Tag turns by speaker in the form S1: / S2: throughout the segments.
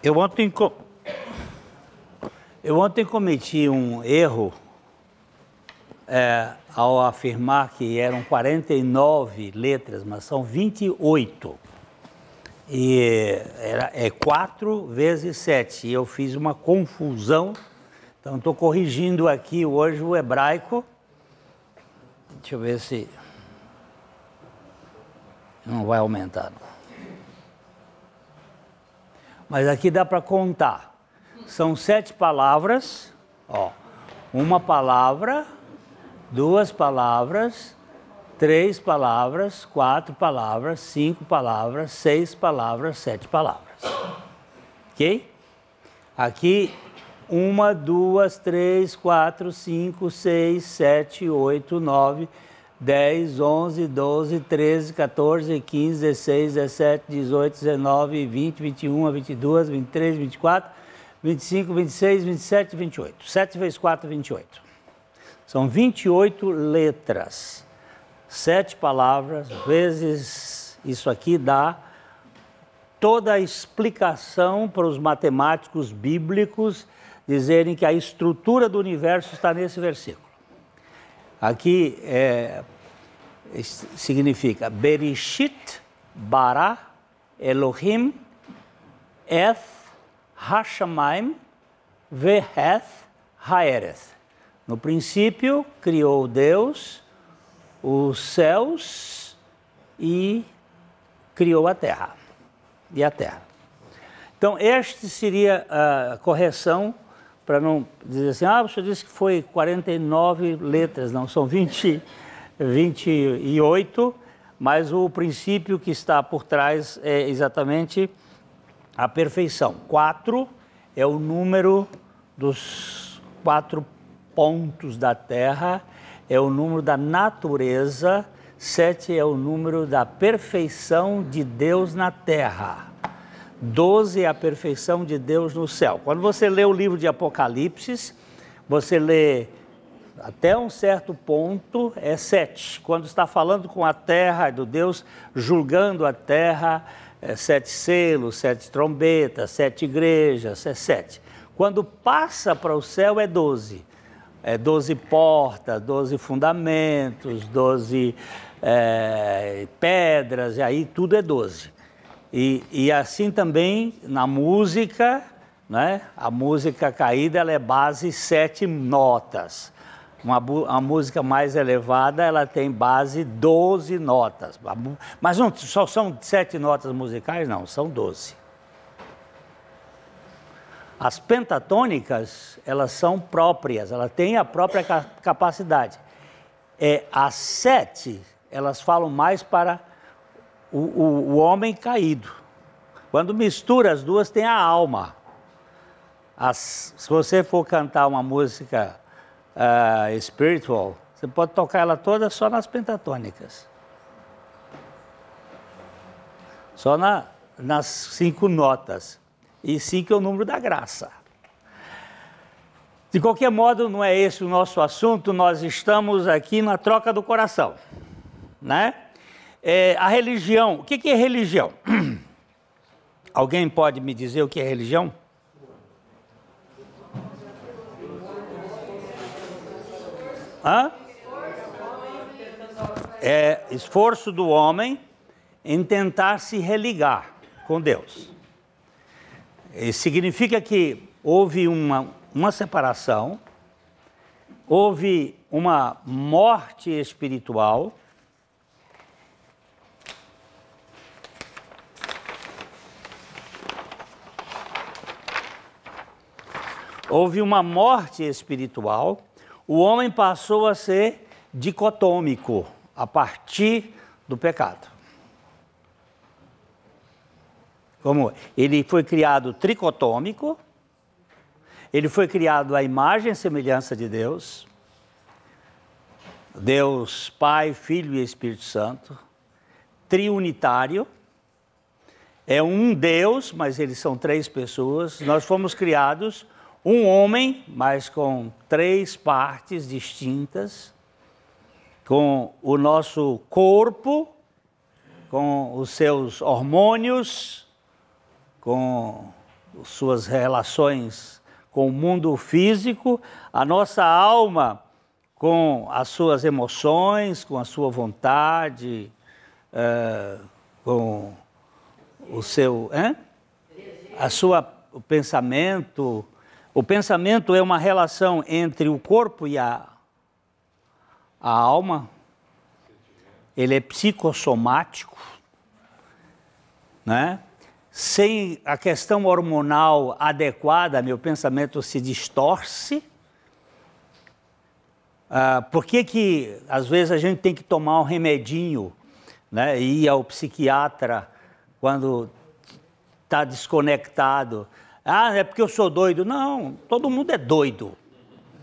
S1: Eu ontem, eu ontem cometi um erro ao afirmar que eram 49 letras, mas são 28. E é 4 vezes 7. E eu fiz uma confusão, então estou corrigindo aqui hoje o hebraico. Deixa eu ver se não vai aumentar. Mas aqui dá para contar. São 7 palavras, ó. Uma palavra, 2 palavras, 3 palavras, 4 palavras, 5 palavras, 6 palavras, 7 palavras. Ok? Aqui, 1, 2, 3, 4, 5, 6, 7, 8, 9, 10, 11, 12, 13, 14, 15, 16, 17, 18, 19, 20, 21, 22, 23, 24, 25, 26, 27, 28. 7 vezes 4, 28. São 28 letras. 7 palavras, vezes isso aqui dá toda a explicação para os matemáticos bíblicos dizerem que a estrutura do universo está nesse versículo. Aqui significa Bereshit bara Elohim eth hashamayim ve'eth ha'ereth. No princípio, criou Deus os céus e criou a terra. E a terra. Então, este seria a correção, para não dizer assim, você disse que foi 49 letras, não, são 28, mas o princípio que está por trás é exatamente a perfeição. 4 é o número dos 4 pontos da terra, é o número da natureza, 7 é o número da perfeição de Deus na terra. 12 é a perfeição de Deus no céu. Quando você lê o livro de Apocalipse, você lê até um certo ponto, é 7. Quando está falando com a terra, do Deus julgando a terra, 7 selos, 7 trombetas, 7 igrejas, é 7. Quando passa para o céu é 12. 12 portas, 12 fundamentos, 12 pedras, e aí tudo é 12. E assim também na música, né? A música caída ela é base 7 notas. A música mais elevada ela tem base 12 notas. Mas não só são 7 notas musicais, não, são 12. As pentatônicas, elas são próprias, elas têm a própria capacidade. As 7, elas falam mais para o homem caído. Quando mistura as duas, tem a alma. Se você for cantar uma música spiritual, você pode tocar ela toda só nas pentatônicas. Só nas 5 notas. E 5 é o número da graça. De qualquer modo, não é esse o nosso assunto, nós estamos aqui na troca do coração, né? A religião, o que é religião? Alguém pode me dizer o que é religião? É esforço do homem em tentar se religar com Deus. Significa que houve uma separação, houve uma morte espiritual, o homem passou a ser dicotômico a partir do pecado. Como ele foi criado tricotômico, ele foi criado à imagem e semelhança de Deus, Deus Pai, Filho e Espírito Santo, triunitário, é um Deus, mas eles são 3 pessoas. Nós fomos criados um homem, mas com 3 partes distintas, com o nosso corpo, com os seus hormônios, com suas relações com o mundo físico, a nossa alma com as suas emoções, com a sua vontade, com o seu, o pensamento. O pensamento é uma relação entre o corpo e a alma. Ele é psicossomático, né? Sem a questão hormonal adequada, meu pensamento se distorce. Por que às vezes a gente tem que tomar um remedinho, né, e ir ao psiquiatra quando está desconectado? É porque eu sou doido. Não, todo mundo é doido.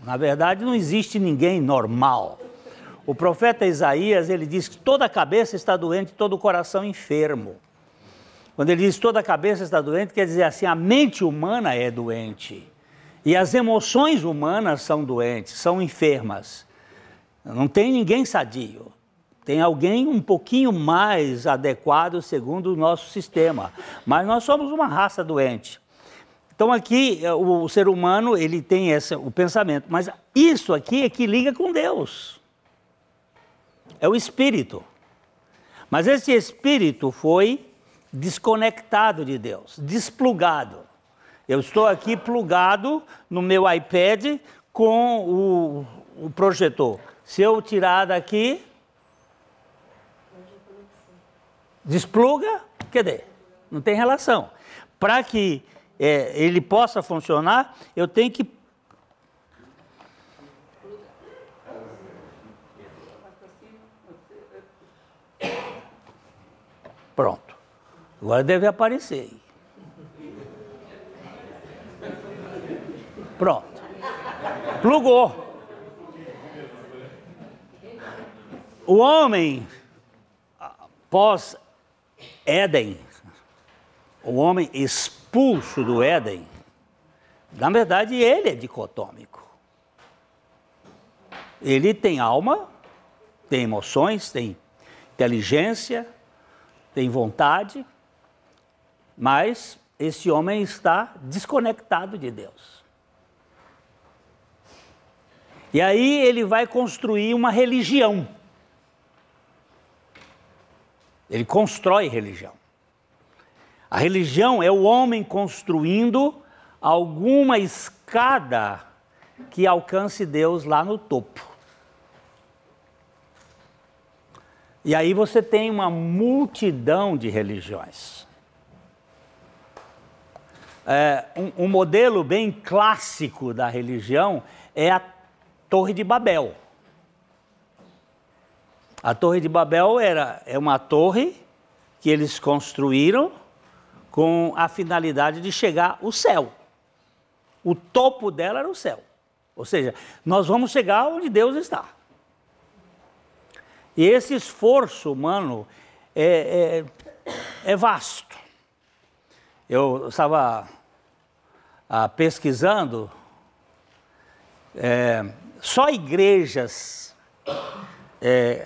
S1: Na verdade, não existe ninguém normal. O profeta Isaías, ele diz que toda a cabeça está doente, todo o coração enfermo. Quando ele diz toda a cabeça está doente, quer dizer assim, a mente humana é doente. E as emoções humanas são doentes, são enfermas. Não tem ninguém sadio. Tem alguém um pouquinho mais adequado segundo o nosso sistema. Mas nós somos uma raça doente. Então aqui o ser humano ele tem o pensamento. Mas isso aqui é que liga com Deus. É o espírito. Mas esse espírito foi desconectado de Deus, desplugado. Eu estou aqui plugado no meu iPad com o projetor. Se eu tirar daqui, despluga, cadê? Não tem relação. Para que ele possa funcionar, eu tenho que... Pronto. Agora deve aparecer. Pronto. Plugou. O homem, pós-Éden, o homem expulso do Éden, na verdade ele é dicotômico. Ele tem alma, tem emoções, tem inteligência, tem vontade, mas esse homem está desconectado de Deus. E aí ele vai construir uma religião. Ele constrói religião. A religião é o homem construindo alguma escada que alcance Deus lá no topo. E aí você tem uma multidão de religiões. Um modelo bem clássico da religião é a Torre de Babel. A Torre de Babel é uma torre que eles construíram com a finalidade de chegar ao céu. O topo dela era o céu. Ou seja, nós vamos chegar onde Deus está. E esse esforço humano é vasto. Eu estava pesquisando, só igrejas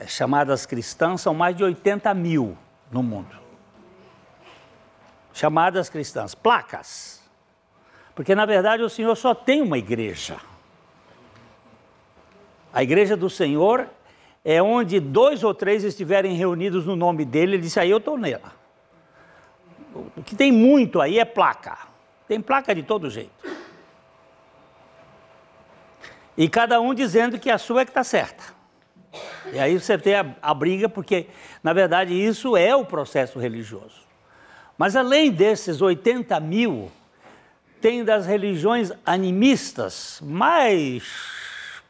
S1: chamadas cristãs são mais de 80 mil no mundo. Chamadas cristãs, placas. Porque na verdade o Senhor só tem uma igreja. A igreja do Senhor é onde 2 ou 3 estiverem reunidos no nome dele. Ele disse, aí eu estou nela. O que tem muito aí é placa. Tem placa de todo jeito. E cada um dizendo que a sua é que está certa. E aí você tem a briga, porque na verdade isso é o processo religioso. Mas além desses 80 mil, tem das religiões animistas mais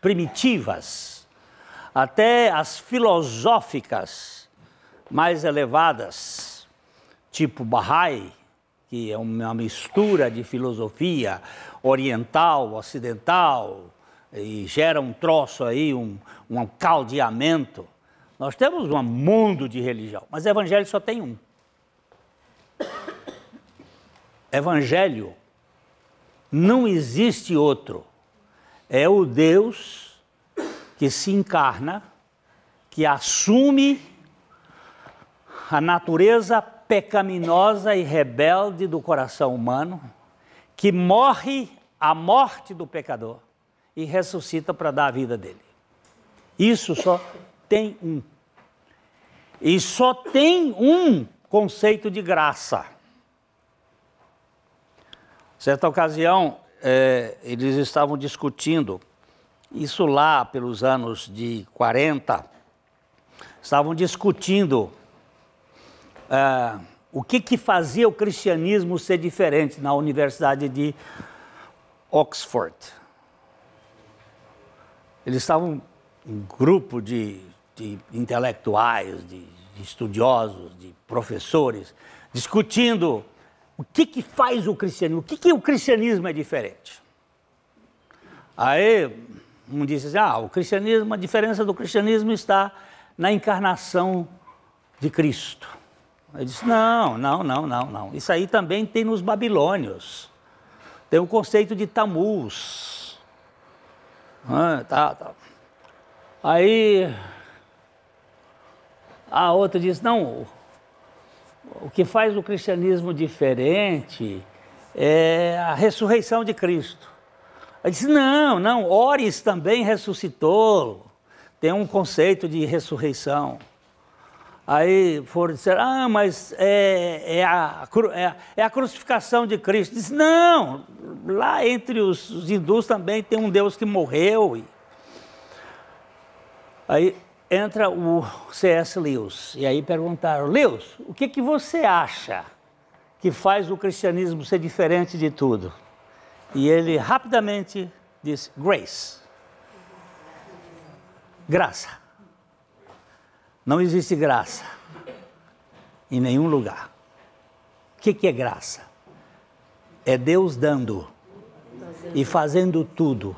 S1: primitivas, até as filosóficas mais elevadas, tipo Bahá'í, que é uma mistura de filosofia oriental, ocidental, e gera um troço aí, um caldeamento. Nós temos um mundo de religião, mas evangelho só tem um. Evangelho não existe outro. É o Deus que se encarna, que assume a natureza pecaminosa e rebelde do coração humano que morre a morte do pecador e ressuscita para dar a vida dele. Isso só tem um. E só tem um conceito de graça. Certa ocasião, eles estavam discutindo, isso lá pelos anos de 40, estavam discutindo o que fazia o cristianismo ser diferente na Universidade de Oxford. Eles estavam um grupo de intelectuais, de estudiosos, de professores, discutindo o que faz o cristianismo, o que o cristianismo é diferente. Aí um disse assim, o cristianismo, a diferença do cristianismo está na encarnação de Cristo. Ele disse, não. Isso aí também tem nos babilônios. Tem o conceito de Tamuz. Aí a outra disse, não, o que faz o cristianismo diferente é a ressurreição de Cristo. Aí disse, não, Ores também ressuscitou, tem um conceito de ressurreição. Aí foram dizer, mas é a crucificação de Cristo. Disse, não, lá entre os hindus também tem um Deus que morreu. Aí entra o C.S. Lewis, e aí perguntaram, Lewis, o que você acha que faz o cristianismo ser diferente de tudo? E ele rapidamente disse, grace. Graça. Não existe graça em nenhum lugar. O que é graça? É Deus dando e fazendo tudo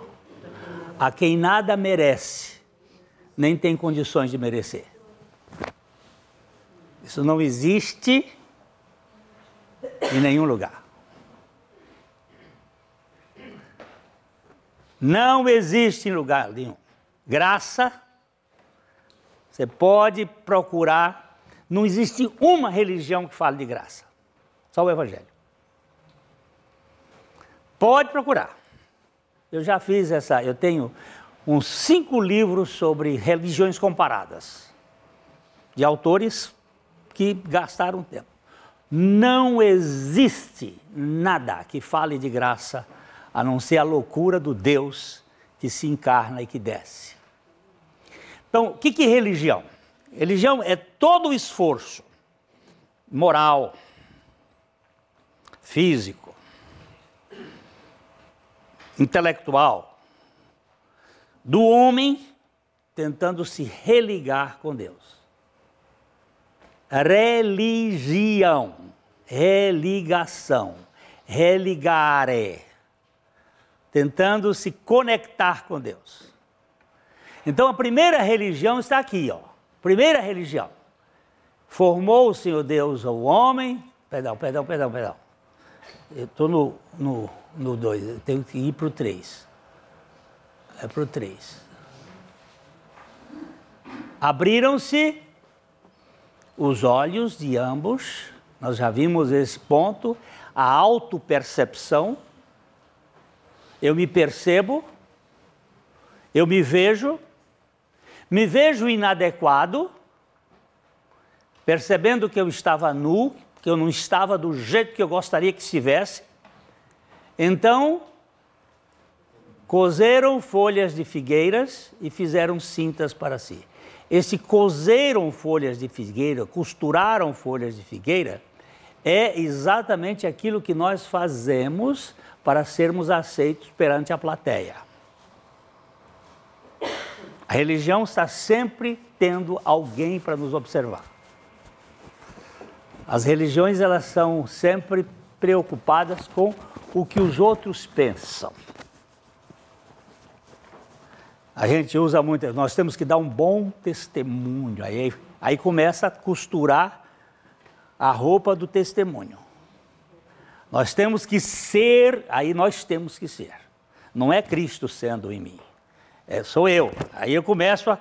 S1: a quem nada merece, nem tem condições de merecer. Isso não existe em nenhum lugar. Não existe em lugar nenhum. Graça, você pode procurar, não existe uma religião que fale de graça. Só o Evangelho. Pode procurar. Eu já fiz eu tenho uns 5 livros sobre religiões comparadas, de autores que gastaram tempo. Não existe nada que fale de graça, a não ser a loucura do Deus que se encarna e que desce. Então, o que é religião? Religião é todo o esforço moral, físico, intelectual, do homem tentando se religar com Deus. Religião, religação, religare, tentando se conectar com Deus. Então a primeira religião está aqui, ó. Primeira religião. Formou o Senhor Deus ao homem. Perdão. Eu estou no 2, eu tenho que ir para o 3. É para o 3. Abriram-se os olhos de ambos, nós já vimos esse ponto, a autopercepção. Eu me percebo, eu me vejo inadequado, percebendo que eu estava nu, que eu não estava do jeito que eu gostaria que estivesse. Então, cozeram folhas de figueiras e fizeram cintas para si. Esse cozeram folhas de figueira, costuraram folhas de figueira, é exatamente aquilo que nós fazemos para sermos aceitos perante a plateia. A religião está sempre tendo alguém para nos observar. As religiões, elas são sempre preocupadas com o que os outros pensam. A gente usa muito, nós temos que dar um bom testemunho, aí começa a costurar a roupa do testemunho. Nós temos que ser, não é Cristo sendo em mim, sou eu. Aí eu começo a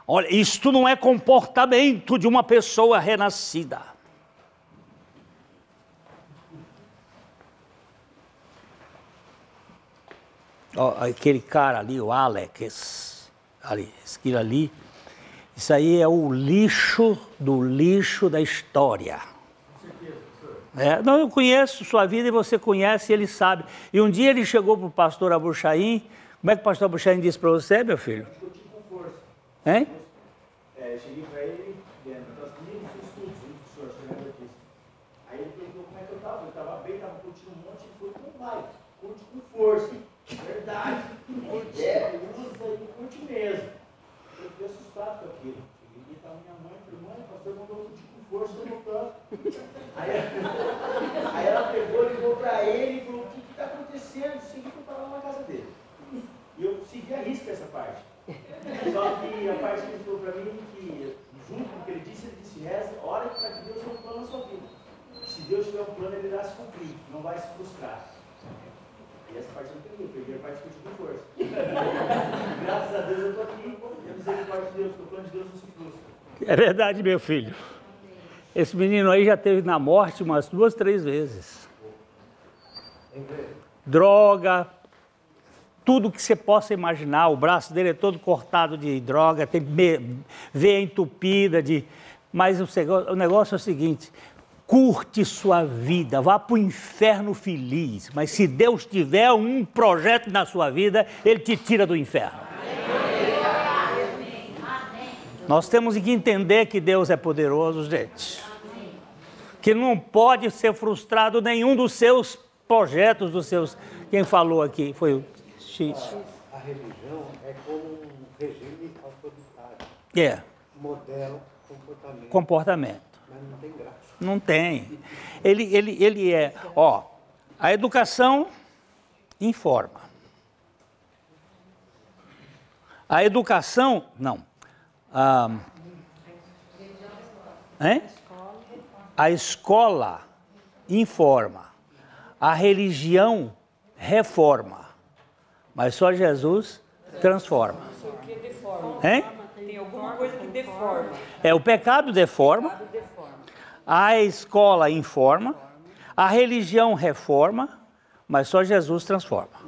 S1: olha, isto não é comportamento de uma pessoa renascida. Ó, aquele cara ali, o Alex, ali, aquilo ali, isso aí é o lixo do lixo da história.
S2: Com certeza, professor.
S1: É, não, eu conheço sua vida e você conhece, ele sabe. E um dia ele chegou para o pastor Abuchaim. Como é que o pastor Abuchaim disse para você, meu filho?
S2: Discutir com força.
S1: Hein?
S2: Cheguei para ele, nós tínhamos estudos, professor, você lembra disso? Aí ele perguntou como é que eu estava bem, estava curtindo um monte, e foi, não vai, curte com força. Verdade, usa aí, curte mesmo. Eu fiquei assustado com aquilo. Cheguei para minha mãe e falei, mãe, o pastor mandou curtir com força, eu não tanto. Aí ela pegou, ligou para ele e falou, o que está acontecendo? Segui para lá na casa dele. E eu segui a risca essa parte. Só que a parte que ele falou para mim, que junto com o que ele disse, reza, ora para que Deus tenha um plano na sua vida. Se Deus tiver um plano, ele irá se cumprir, não vai se frustrar. E essa parte eu não peguei, eu peguei a parte que eu tive força. Graças a Deus eu estou aqui, e a misericórdia de Deus, porque o plano de Deus não se frustra.
S1: É verdade, meu filho. Esse menino aí já esteve na morte umas 2, 3 vezes. Droga, tudo que você possa imaginar, o braço dele é todo cortado de droga, tem veia entupida, mas o negócio é o seguinte, curte sua vida, vá para o inferno feliz, mas se Deus tiver um projeto na sua vida, Ele te tira do inferno. Nós temos que entender que Deus é poderoso, gente. Que não pode ser frustrado nenhum dos seus projetos, dos seus... Quem falou aqui foi o X.
S3: A religião é como um regime autoritário.
S1: É.
S3: Modela comportamento.
S1: Comportamento.
S3: Mas não tem graça.
S1: Não tem. Ele é... Ó, a educação informa. A educação... Não. A escola informa. A religião reforma. Mas só Jesus transforma.
S4: O que deforma?
S1: Hein?
S4: Tem alguma coisa que deforma.
S1: É, o pecado deforma. A escola informa. A religião reforma. Mas só Jesus transforma.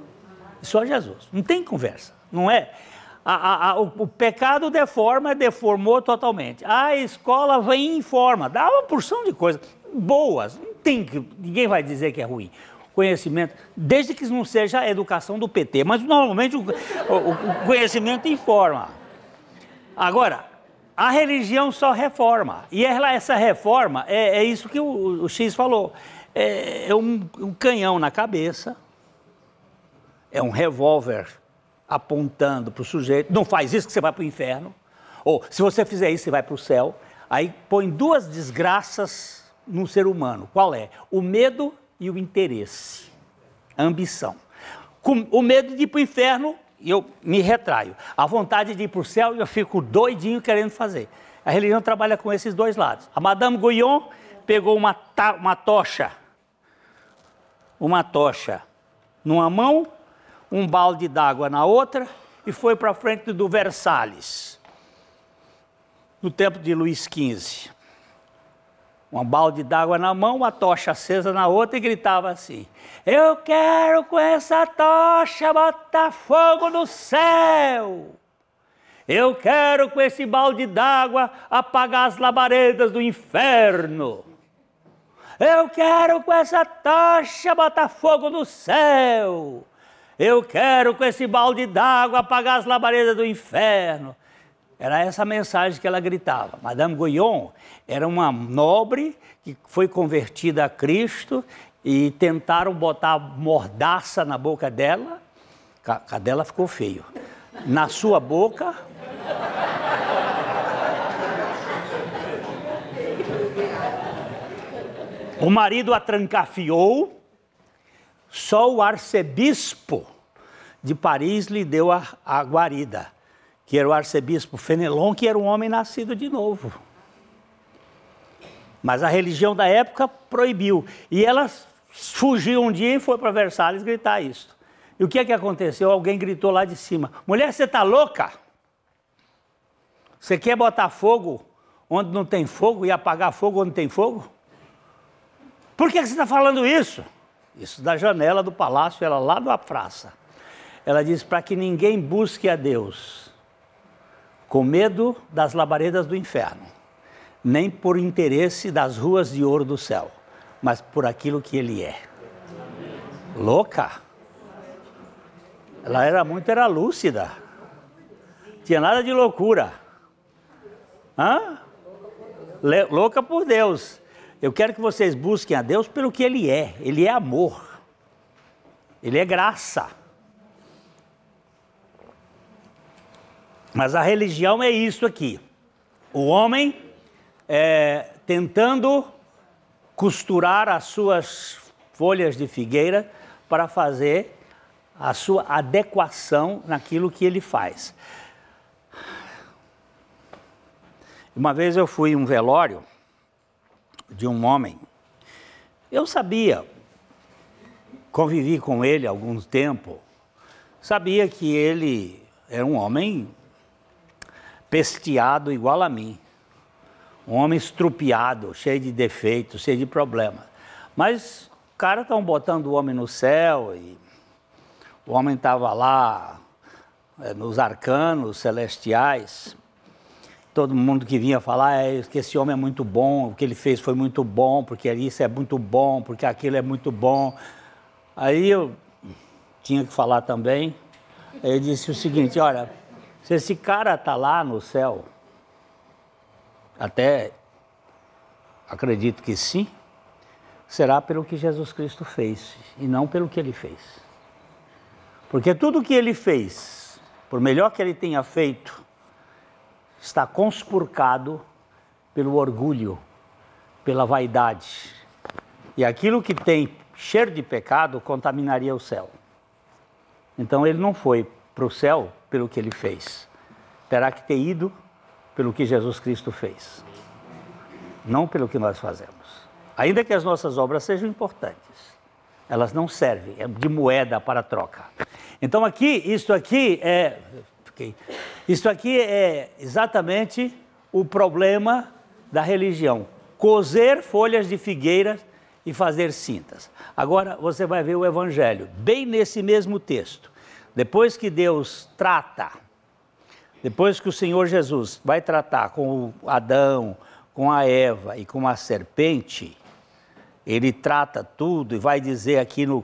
S1: Só Jesus. Não tem conversa. Não é? O pecado deformou totalmente. A escola vem e informa. Dá uma porção de coisas boas. Ninguém vai dizer que é ruim. Conhecimento, desde que não seja a educação do PT, mas normalmente o conhecimento informa. Agora, a religião só reforma, e essa reforma é isso que o X falou, é um canhão na cabeça, é um revólver apontando para o sujeito, não faz isso que você vai para o inferno, ou se você fizer isso você vai para o céu, aí põe 2 desgraças no ser humano, qual é? O medo e o interesse, a ambição. Com o medo de ir para o inferno, eu me retraio. A vontade de ir para o céu, eu fico doidinho querendo fazer. A religião trabalha com esses 2 lados. A Madame Guyon pegou uma tocha numa mão, um balde d'água na outra e foi para frente do Versalhes, no tempo de Luís XV. Um balde d'água na mão, uma tocha acesa na outra e gritava assim: eu quero com essa tocha botar fogo no céu. Eu quero com esse balde d'água apagar as labaredas do inferno. Eu quero com essa tocha botar fogo no céu. Eu quero com esse balde d'água apagar as labaredas do inferno. Era essa a mensagem que ela gritava. Madame Guyon era uma nobre que foi convertida a Cristo e tentaram botar mordaça na boca dela. A dela ficou feio. Na sua boca... O marido a trancafiou, só o arcebispo de Paris lhe deu a guarida, que era o arcebispo Fenelon, que era um homem nascido de novo. Mas a religião da época proibiu. E ela fugiu um dia e foi para Versalhes gritar isso. E o que é que aconteceu? Alguém gritou lá de cima: mulher, você está louca? Você quer botar fogo onde não tem fogo e apagar fogo onde tem fogo? Por que você está falando isso? Isso da janela do palácio, ela lá na praça. Ela diz para que ninguém busque a Deus com medo das labaredas do inferno, nem por interesse das ruas de ouro do céu, mas por aquilo que Ele é. Louca! Ela era lúcida. Tinha nada de loucura. Hã? Louca por Deus. Eu quero que vocês busquem a Deus pelo que Ele é. Ele é amor. Ele é graça. Mas a religião é isso aqui. O homem tentando costurar as suas folhas de figueira para fazer a sua adequação naquilo que ele faz. Uma vez eu fui em um velório de um homem. Eu sabia, convivi com ele há algum tempo, sabia que ele era um homem pesteado igual a mim. Um homem estrupiado, cheio de defeitos, cheio de problemas. Mas o cara estão botando o homem no céu e o homem estava lá nos arcanos celestiais. Todo mundo que vinha falar que esse homem é muito bom, o que ele fez foi muito bom, porque isso é muito bom, porque aquilo é muito bom. Aí eu tinha que falar também. Aí eu disse o seguinte, olha, se esse cara está lá no céu, até acredito que sim, será pelo que Jesus Cristo fez e não pelo que ele fez. Porque tudo que ele fez, por melhor que ele tenha feito, está conspurcado pelo orgulho, pela vaidade. E aquilo que tem cheiro de pecado contaminaria o céu. Então ele não foi para o céu pelo que ele fez. Terá que ter ido pelo que Jesus Cristo fez. Não pelo que nós fazemos. Ainda que as nossas obras sejam importantes, elas não servem de moeda para troca. Então isto aqui é exatamente o problema da religião. Cozer folhas de figueira e fazer cintas. Agora você vai ver o Evangelho, bem nesse mesmo texto. Depois que Deus trata, depois que o Senhor Jesus vai tratar com o Adão, com a Eva e com a serpente, ele trata tudo e vai dizer aqui no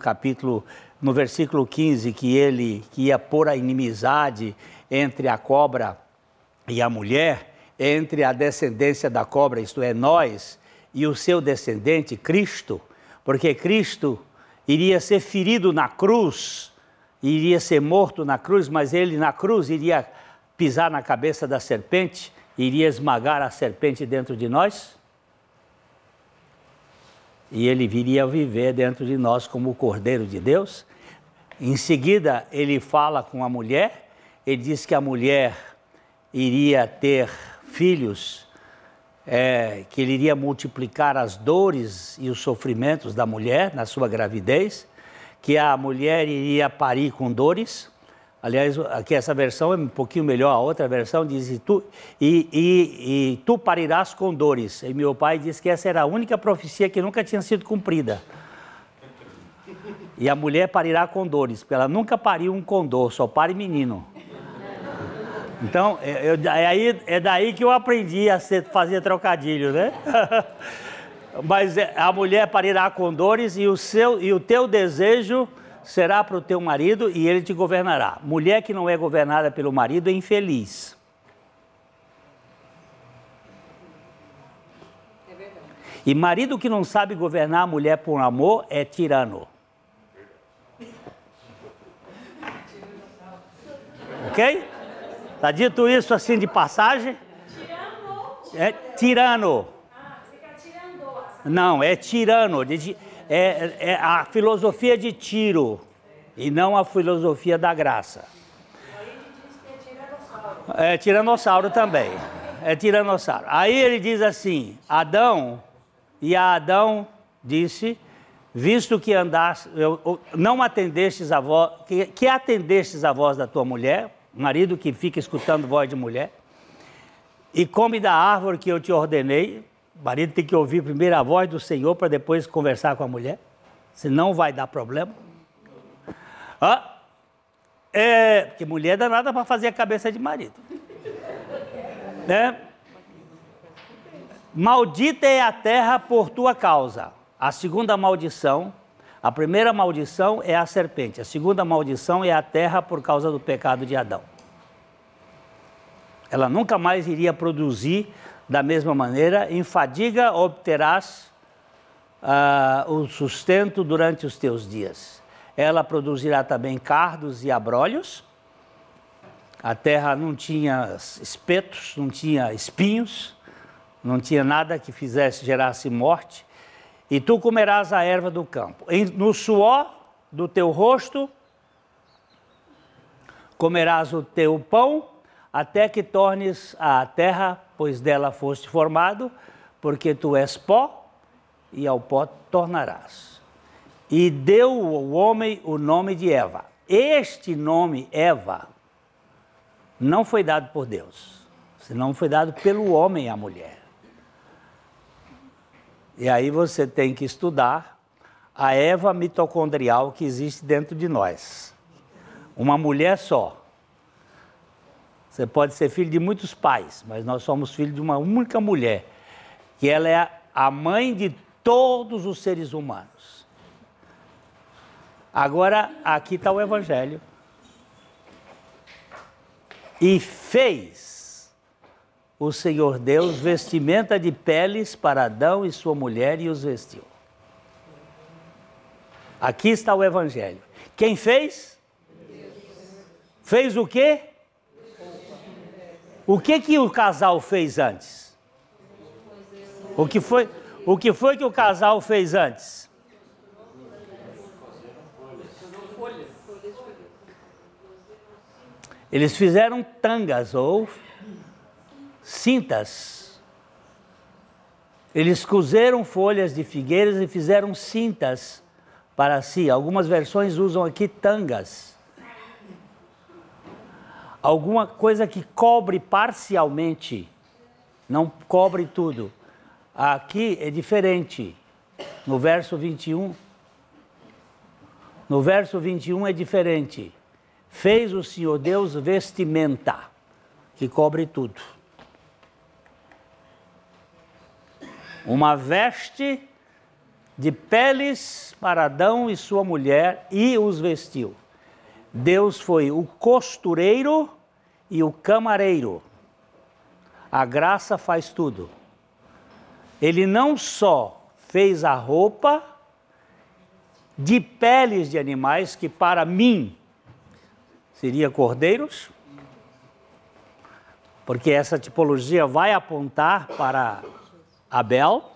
S1: versículo 15, que ele ia pôr a inimizade entre a cobra e a mulher, entre a descendência da cobra, isto é, nós, e o seu descendente, Cristo, porque Cristo iria ser ferido na cruz, iria ser morto na cruz, mas ele na cruz iria pisar na cabeça da serpente, iria esmagar a serpente dentro de nós, e ele viria viver dentro de nós como o Cordeiro de Deus. Em seguida, ele fala com a mulher, ele diz que a mulher iria ter filhos, que ele iria multiplicar as dores e os sofrimentos da mulher na sua gravidez, que a mulher iria parir com dores. Aliás, aqui essa versão é um pouquinho melhor, a outra versão diz, tu parirás com dores. E meu pai disse que essa era a única profecia que nunca tinha sido cumprida. E a mulher parirá com dores, porque ela nunca pariu um condor, só pare menino. Então, é daí que eu aprendi a fazer trocadilho, né? Mas a mulher parirá com dores e o teu desejo será para o teu marido e ele te governará. Mulher que não é governada pelo marido é infeliz.
S4: É verdade.
S1: E marido que não sabe governar a mulher por amor é tirano. Ok? Está dito isso assim de passagem?
S5: Tirano?
S1: É tirano.
S5: Ah, você quer tirando?
S1: Não, é tirano. É a filosofia de Tiro e não a filosofia da graça.
S5: Aí ele diz que é tiranossauro.
S1: É tiranossauro também. É tiranossauro. Aí ele diz assim, Adão disse, visto que andaste, não atendestes a voz, que atendestes a voz da tua mulher, marido que fica escutando voz de mulher, e come da árvore que eu te ordenei. O marido tem que ouvir primeiro a voz do Senhor para depois conversar com a mulher, senão vai dar problema. Porque mulher é danada para fazer a cabeça de marido. Né? Maldita é a terra por tua causa. A segunda maldição, a primeira maldição é a serpente. A segunda maldição é a terra por causa do pecado de Adão. Ela nunca mais iria produzir da mesma maneira. Em fadiga obterás o sustento durante os teus dias. Ela produzirá também cardos e abrolhos. A terra não tinha espetos, não tinha espinhos, não tinha nada que gerasse morte. E tu comerás a erva do campo. No suor do teu rosto comerás o teu pão, até que tornes a terra, pois dela foste formado, porque tu és pó, e ao pó tornarás. E deu o homem o nome de Eva. Este nome, Eva, não foi dado por Deus, senão foi dado pelo homem à mulher. E aí você tem que estudar a Eva mitocondrial que existe dentro de nós. Uma mulher só. Você pode ser filho de muitos pais, mas nós somos filhos de uma única mulher, que ela é a mãe de todos os seres humanos. Agora, aqui está o Evangelho. E fez o Senhor Deus vestimenta de peles para Adão e sua mulher e os vestiu. Aqui está o Evangelho. Quem fez? Fez o quê? O que o casal fez antes? O que foi que o casal fez antes? Eles fizeram tangas ou cintas. Eles cozeram folhas de figueiras e fizeram cintas para si. Algumas versões usam aqui tangas. Alguma coisa que cobre parcialmente, não cobre tudo. Aqui é diferente. No verso 21. No verso 21 é diferente. Fez o Senhor Deus vestimenta, que cobre tudo. Uma veste de peles para Adão e sua mulher e os vestiu. Deus foi o costureiro e o camareiro. A graça faz tudo. Ele não só fez a roupa de peles de animais, que para mim seria cordeiros, porque essa tipologia vai apontar para Abel,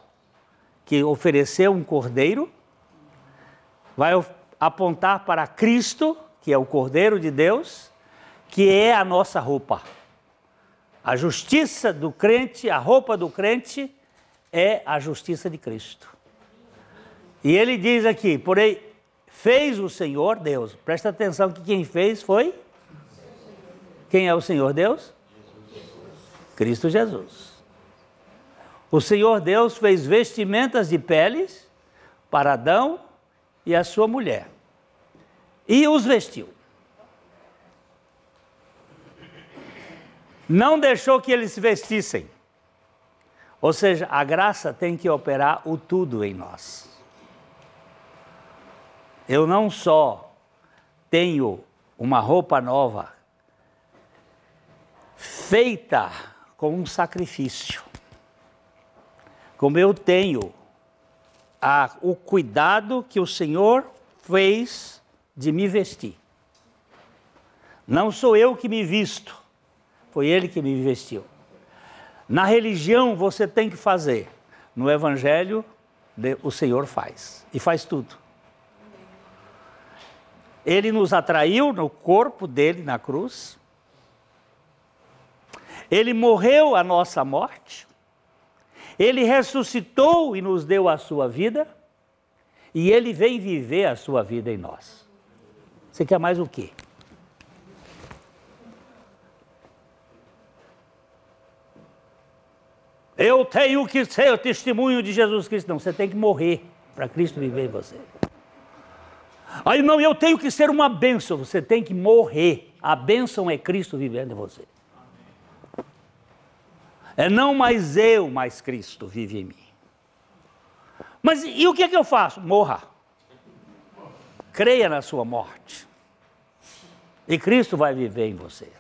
S1: que ofereceu um cordeiro, vai apontar para Cristo, que é o Cordeiro de Deus, que é a nossa roupa. A justiça do crente, a roupa do crente é a justiça de Cristo. E ele diz aqui, porém, fez o Senhor Deus. Presta atenção que quem fez foi? Quem é o Senhor Deus? Cristo Jesus. O Senhor Deus fez vestimentas de peles para Adão e a sua mulher. E os vestiu. Não deixou que eles se vestissem. Ou seja, a graça tem que operar o tudo em nós. Eu não só tenho uma roupa nova, feita com um sacrifício, como eu tenho o cuidado que o Senhor fez de me vestir. Não sou eu que me visto, foi Ele que me vestiu. Na religião você tem que fazer, no Evangelho o Senhor faz, e faz tudo. Ele nos atraiu no corpo dele na cruz, Ele morreu a nossa morte, Ele ressuscitou e nos deu a sua vida, e Ele vem viver a sua vida em nós. Você quer mais o quê? Eu tenho que ser o testemunho de Jesus Cristo. Não, você tem que morrer para Cristo viver em você. Aí não, eu tenho que ser uma bênção. Você tem que morrer. A bênção é Cristo vivendo em você. É não mais eu, mas Cristo vive em mim. Mas e o que é que eu faço? Morra. Creia na sua morte. E Cristo vai viver em você.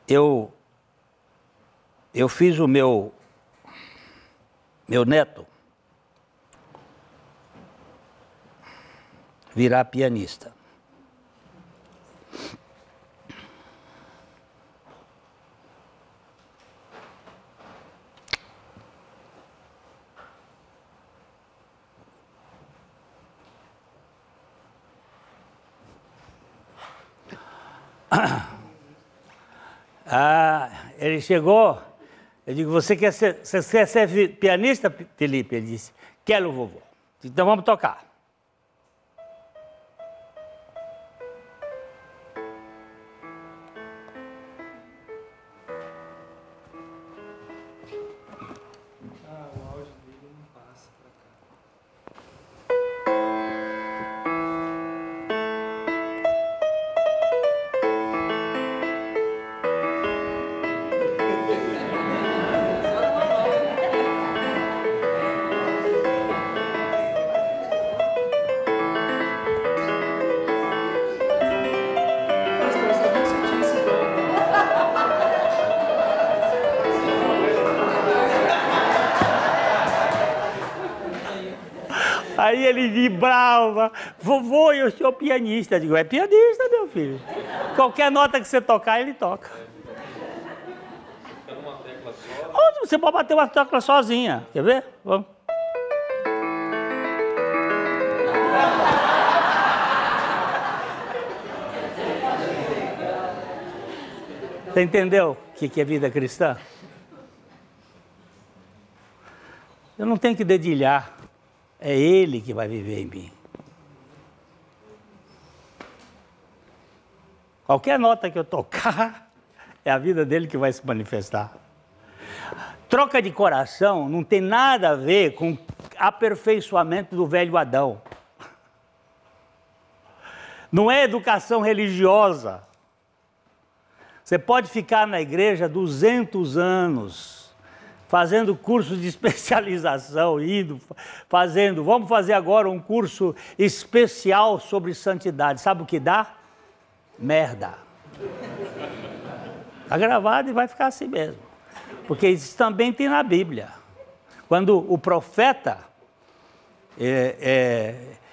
S1: Eu fiz o meu neto virar pianista. Ele chegou, eu digo, você quer ser pianista, Felipe? Ele disse, quero, vovô. Então vamos tocar.
S2: O áudio dele não passa pra cá. Pastor, eu sabia que você tinha esse dom.
S1: Aí ele vibrava, vovô, eu sou pianista. Eu digo, é pianista, meu filho. Qualquer nota que você tocar, ele toca.
S6: Fica numa tecla só.
S1: Onde você pode bater uma tecla sozinha, quer ver? Vamos. Você entendeu o que é vida cristã? Eu não tenho que dedilhar. É Ele que vai viver em mim. Qualquer nota que eu tocar, é a vida dele que vai se manifestar. Troca de coração não tem nada a ver com aperfeiçoamento do velho Adão. Não é educação religiosa. Você pode ficar na igreja 200 anos, fazendo curso de especialização, vamos fazer agora um curso especial sobre santidade. Sabe o que dá? Merda. Está gravado e vai ficar assim mesmo. Porque isso também tem na Bíblia. Quando o profeta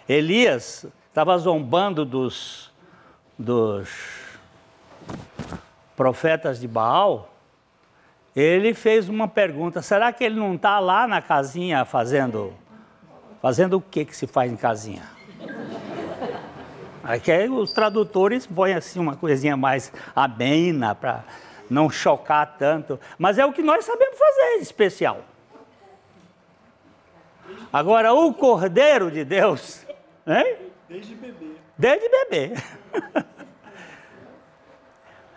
S1: Elias estava zombando dos profetas de Baal, ele fez uma pergunta, será que ele não está lá na casinha fazendo o que se faz em casinha? Aqui os tradutores põem assim uma coisinha mais amena para não chocar tanto, mas é o que nós sabemos fazer de especial. Agora, o Cordeiro de Deus, hein?
S2: Desde bebê.
S1: Desde bebê.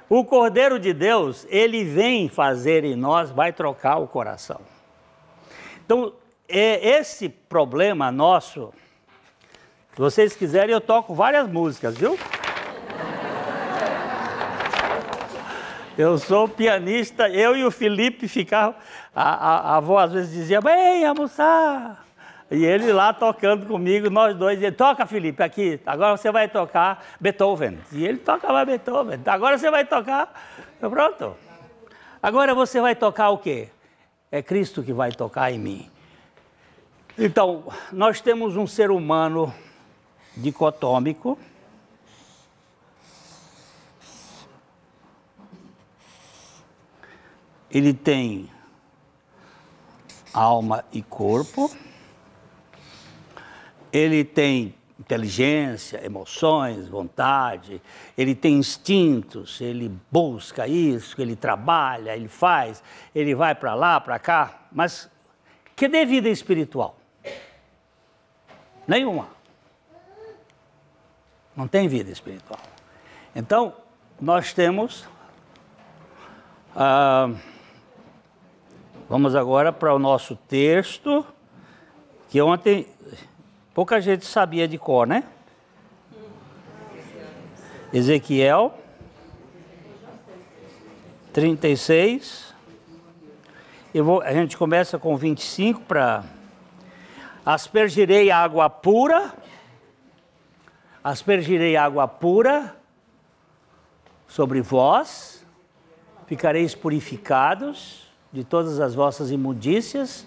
S1: O Cordeiro de Deus, ele vem fazer em nós, vai trocar o coração. Então, esse problema nosso, se vocês quiserem, eu toco várias músicas, viu? Eu sou pianista, eu e o Felipe ficavam, a avó às vezes dizia, vem almoçar. E ele lá tocando comigo, nós dois, ele toca, Felipe, aqui, agora você vai tocar Beethoven. E ele tocava Beethoven, agora você vai tocar, pronto. Agora você vai tocar o quê? É Cristo que vai tocar em mim. Então, nós temos um ser humano dicotômico. Ele tem alma e corpo. Ele tem inteligência, emoções, vontade, ele tem instintos, ele busca isso, ele trabalha, ele faz, ele vai para lá, para cá, mas cadê vida espiritual? Nenhuma. Não tem vida espiritual. Então, nós temos Vamos agora para o nosso texto, que ontem pouca gente sabia de cor, né? Ezequiel 36. A gente começa com 25 para... Aspergirei água pura sobre vós, ficareis purificados de todas as vossas imundícias,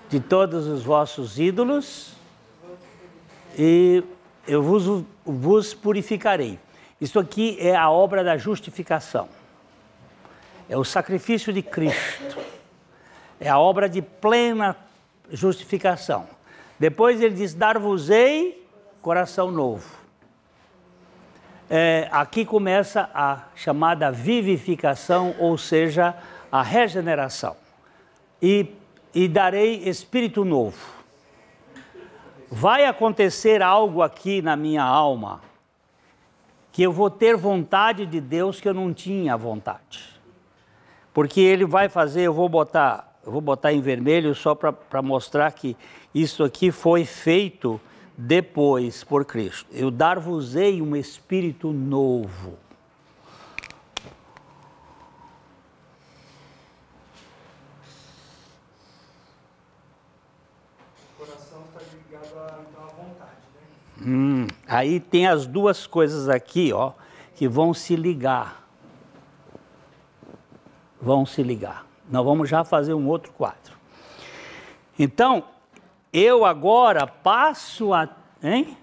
S1: de todos os vossos ídolos, e eu vos purificarei. Isso aqui é a obra da justificação. É o sacrifício de Cristo. É a obra de plena justificação. Depois ele diz, dar-vos-ei coração novo. Aqui começa a chamada vivificação, ou seja, a regeneração. E darei espírito novo. Vai acontecer algo aqui na minha alma, que eu vou ter vontade de Deus que eu não tinha vontade. Porque ele vai fazer, eu vou botar em vermelho só para mostrar que isso aqui foi feito depois por Cristo. Eu dar-vos-ei um espírito novo.
S2: O coração está ligado à vontade, né?
S1: Aí tem as duas coisas aqui, ó, que vão se ligar. Nós vamos já fazer um outro quadro. Então, eu agora passo a... Hein?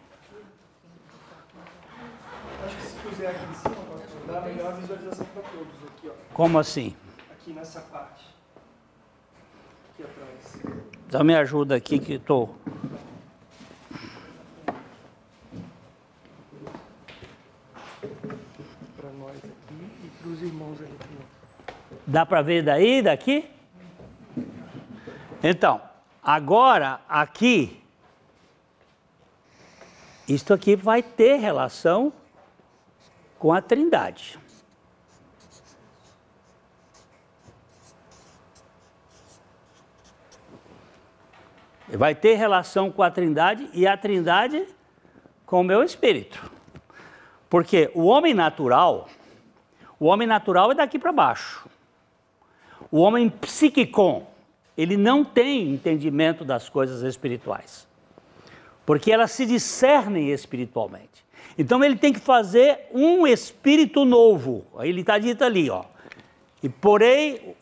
S2: Acho que se puser aqui em cima, pastor, dá a melhor visualização para todos aqui, ó.
S1: Como assim?
S2: Aqui nessa parte. Aqui atrás.
S1: Então me ajuda aqui que estou...
S2: Para nós aqui e para os irmãos ali também.
S1: Dá para ver daí, daqui? Então, agora aqui, isto aqui vai ter relação com a Trindade. Vai ter relação com a Trindade e a Trindade com o meu espírito. Porque o homem natural é daqui para baixo. O homem psiquicon, ele não tem entendimento das coisas espirituais. Porque elas se discernem espiritualmente. Então ele tem que fazer um espírito novo. Aí ele está dito ali, ó. E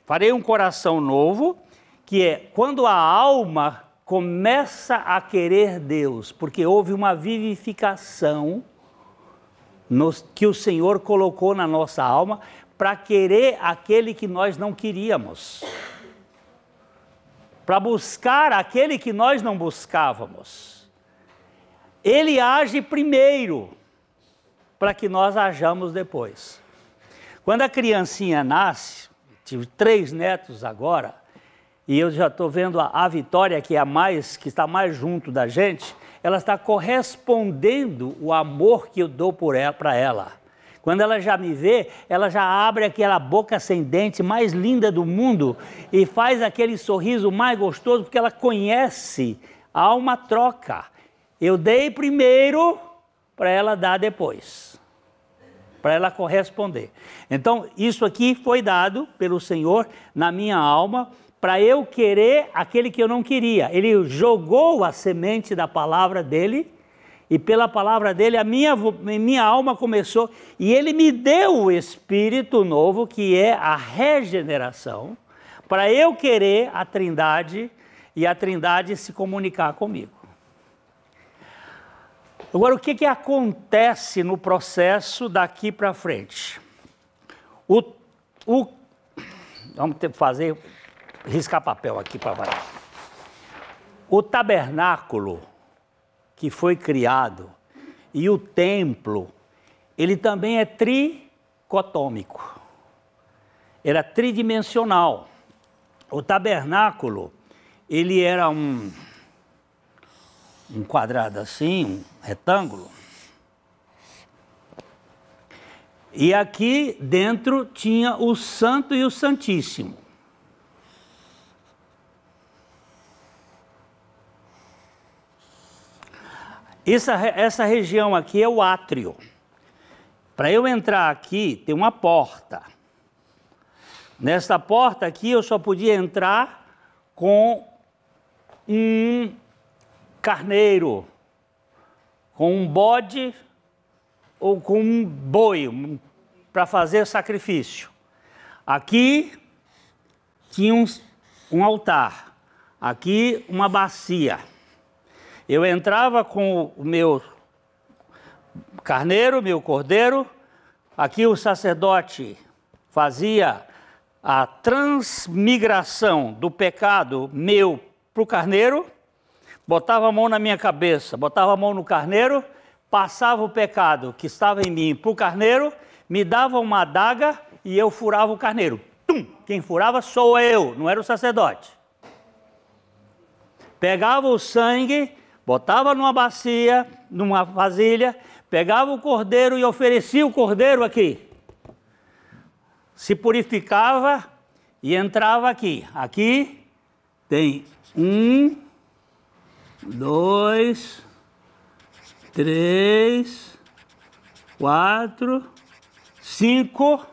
S1: farei um coração novo, que é quando a alma começa a querer Deus, porque houve uma vivificação que o Senhor colocou na nossa alma, para querer aquele que nós não queríamos, para buscar aquele que nós não buscávamos. Ele age primeiro, para que nós hajamos depois. Quando a criancinha nasce, tive 3 netos agora, e eu já estou vendo a Vitória, que está mais junto da gente, ela está correspondendo o amor que eu dou para ela. Quando ela já me vê, ela já abre aquela boca sem dente mais linda do mundo e faz aquele sorriso mais gostoso, porque ela conhece, há uma troca. Eu dei primeiro para ela dar depois, para ela corresponder. Então, isso aqui foi dado pelo Senhor na minha alma, para eu querer aquele que eu não queria. Ele jogou a semente da palavra dele, e pela palavra dele a minha alma começou, e ele me deu o Espírito novo, que é a regeneração, para eu querer a Trindade, e a Trindade se comunicar comigo. Agora, o que acontece no processo daqui para frente? Vamos fazer... riscar papel aqui para variar. O tabernáculo que foi criado e o templo, ele também é tricotômico. Era tridimensional. O tabernáculo, ele era um quadrado assim, um retângulo. E aqui dentro tinha o Santo e o Santíssimo. Essa região aqui é o átrio. Para eu entrar aqui, tem uma porta. Nesta porta aqui, eu só podia entrar com um carneiro, com um bode ou com um boi, para fazer sacrifício. Aqui tinha um altar, aqui uma bacia. Eu entrava com o meu carneiro, meu cordeiro, aqui o sacerdote fazia a transmigração do pecado meu para o carneiro, botava a mão na minha cabeça, botava a mão no carneiro, passava o pecado que estava em mim para o carneiro, me dava uma adaga e eu furava o carneiro. Tum! Quem furava sou eu, não era o sacerdote. Pegava o sangue, botava numa bacia, numa vasilha, pegava o cordeiro e oferecia o cordeiro aqui. Se purificava e entrava aqui. Aqui tem 1, 2, 3, 4, 5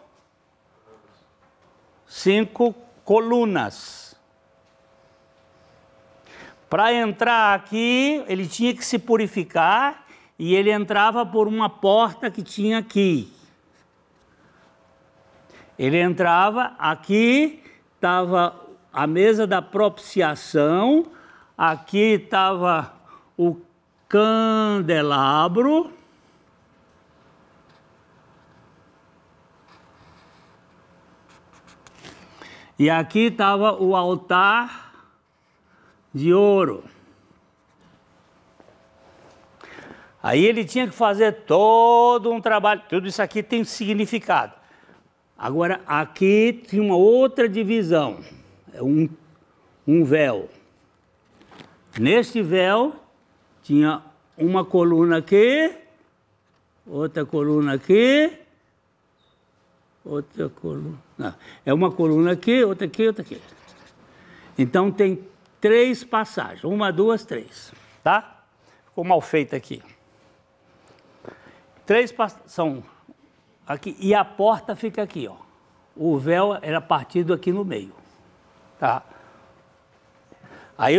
S1: colunas. Para entrar aqui, ele tinha que se purificar e ele entrava por uma porta que tinha aqui. Ele entrava, aqui estava a mesa da propiciação, aqui estava o candelabro. E aqui estava o altar de ouro. Aí ele tinha que fazer todo um trabalho, tudo isso aqui tem significado. Agora, aqui tinha uma outra divisão, um véu. Neste véu, tinha uma coluna aqui, outra coluna aqui, outra coluna. Não, é uma coluna aqui, outra aqui, outra aqui. Então, tem 3 passagens, 1, 2, 3, tá? Ficou mal feito aqui. 3 são aqui, e a porta fica aqui, ó. O véu era partido aqui no meio, tá? Aí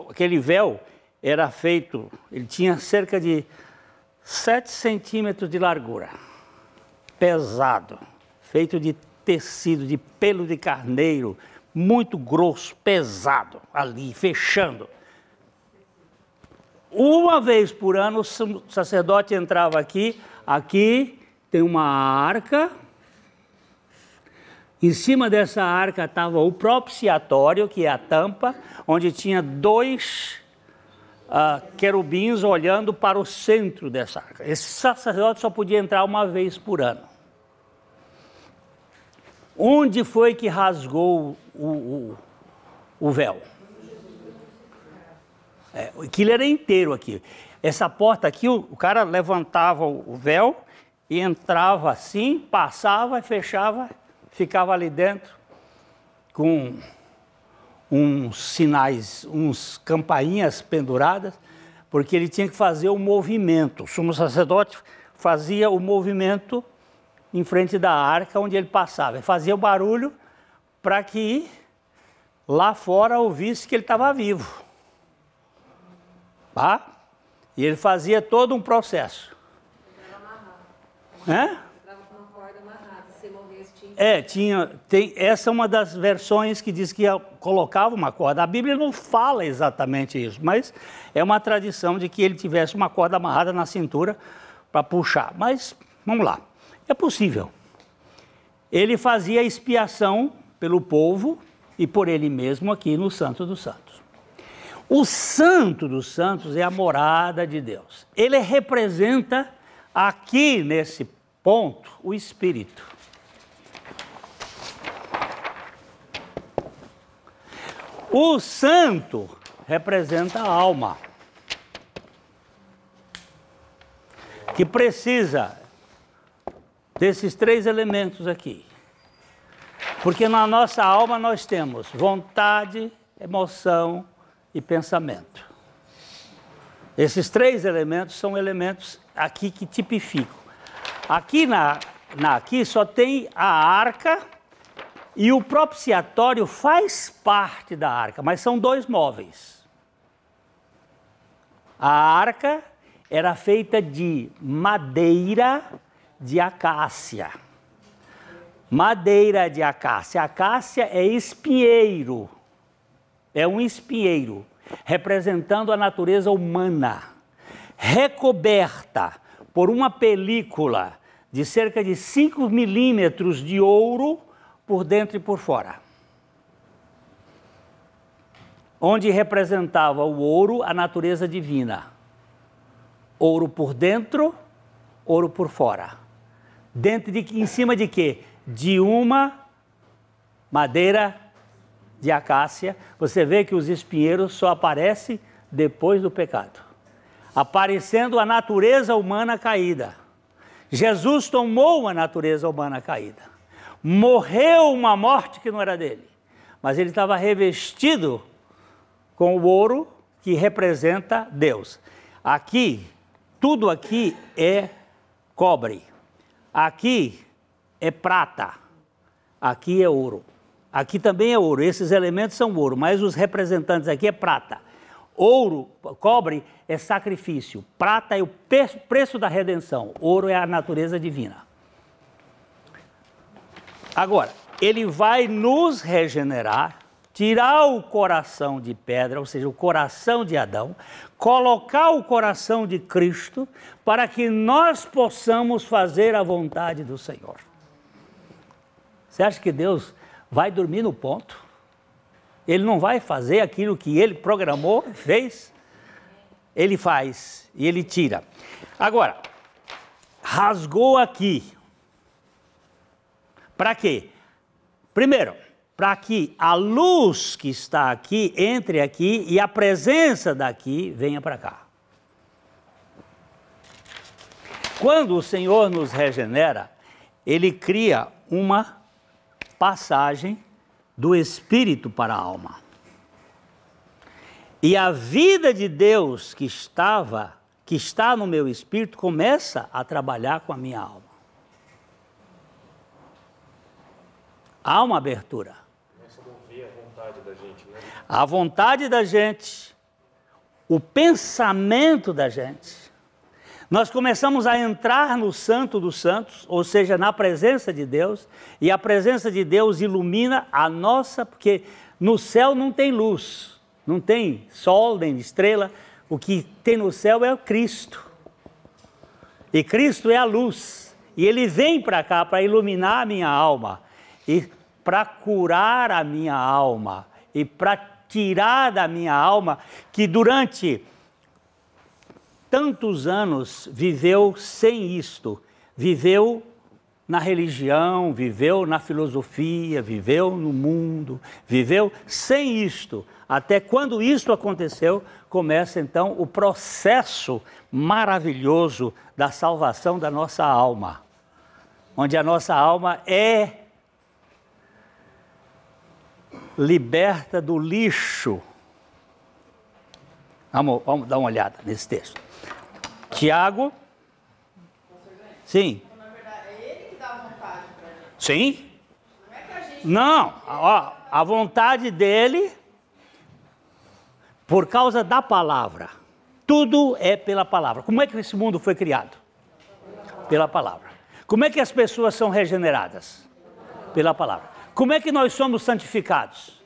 S1: aquele véu era feito, ele tinha cerca de 7 centímetros de largura, pesado, feito de tecido, de pelo de carneiro, muito grosso, pesado, ali, fechando. Uma vez por ano, o sacerdote entrava aqui, aqui tem uma arca, em cima dessa arca estava o propiciatório, que é a tampa, onde tinha 2 querubins olhando para o centro dessa arca. Esse sacerdote só podia entrar uma vez por ano. Onde foi que rasgou o véu? Aquilo era inteiro aqui. Essa porta aqui, o cara levantava o véu e entrava assim, passava e fechava, ficava ali dentro com uns sinais, uns campainhas penduradas, porque ele tinha que fazer o movimento. O sumo sacerdote fazia o movimento em frente da arca onde ele passava. Ele fazia o barulho para que lá fora ouvisse que ele estava vivo. Tá? E ele fazia todo um processo. Essa é uma das versões que diz que colocava uma corda. A Bíblia não fala exatamente isso, mas é uma tradição de que ele tivesse uma corda amarrada na cintura para puxar. Mas, vamos lá. É possível. Ele fazia expiação pelo povo e por ele mesmo aqui no Santo dos Santos. O Santo dos Santos é a morada de Deus. Ele representa aqui nesse ponto o Espírito. O santo representa a alma, que precisa desses 3 elementos aqui. Porque na nossa alma nós temos vontade, emoção e pensamento. Esses 3 elementos são elementos aqui que tipificam. Aqui aqui só tem a arca e o propiciatório faz parte da arca, mas são 2 móveis. A arca era feita de madeira de acácia. Madeira de acácia. Acácia é espinheiro. É um espinheiro, representando a natureza humana, recoberta por uma película de cerca de 5 milímetros de ouro por dentro e por fora. Onde representava o ouro a natureza divina. Ouro por dentro, ouro por fora. Em cima de quê? De uma madeira de acácia. Você vê que os espinheiros só aparecem depois do pecado, aparecendo a natureza humana caída. Jesus tomou a natureza humana caída, morreu uma morte que não era dele, mas ele estava revestido com o ouro que representa Deus. Aqui, tudo aqui é cobre, aqui é prata, aqui é ouro. Aqui também é ouro, esses elementos são ouro, mas os representantes aqui é prata. Ouro, cobre é sacrifício, prata é o preço da redenção, ouro é a natureza divina. Agora, ele vai nos regenerar, tirar o coração de pedra, ou seja, o coração de Adão, colocar o coração de Cristo, para que nós possamos fazer a vontade do Senhor. Você acha que Deus vai dormir no ponto? Ele não vai fazer aquilo que ele programou, fez? Ele faz e ele tira. Agora, rasgou aqui. Para quê? Primeiro, para que a luz que está aqui, entre aqui e a presença daqui venha para cá. Quando o Senhor nos regenera, Ele cria uma passagem do espírito para a alma. E a vida de Deus que está no meu espírito, começa a trabalhar com a minha alma. Há uma abertura.
S6: Começa a ouvir a vontade da gente, né?
S1: A vontade da gente, o pensamento da gente. Nós começamos a entrar no Santo dos Santos, ou seja, na presença de Deus, e a presença de Deus ilumina a nossa, porque no céu não tem luz, não tem sol nem estrela, o que tem no céu é o Cristo. E Cristo é a luz, e Ele vem para cá para iluminar a minha alma, e para curar a minha alma, e para tirar da minha alma, que durante tantos anos viveu sem isto, viveu na religião, viveu na filosofia, viveu no mundo, viveu sem isto. Até quando isto aconteceu, começa então o processo maravilhoso da salvação da nossa alma, onde a nossa alma é liberta do lixo. Vamos dar uma olhada nesse texto. Tiago. Sim.
S7: Na verdade, é ele que dá a vontade para gente.
S1: Sim.
S7: Não é que a gente...
S1: Não, ó, a vontade dele, por causa da palavra. Tudo é pela palavra. Como é que esse mundo foi criado? Pela palavra. Como é que as pessoas são regeneradas? Pela palavra. Como é que nós somos santificados?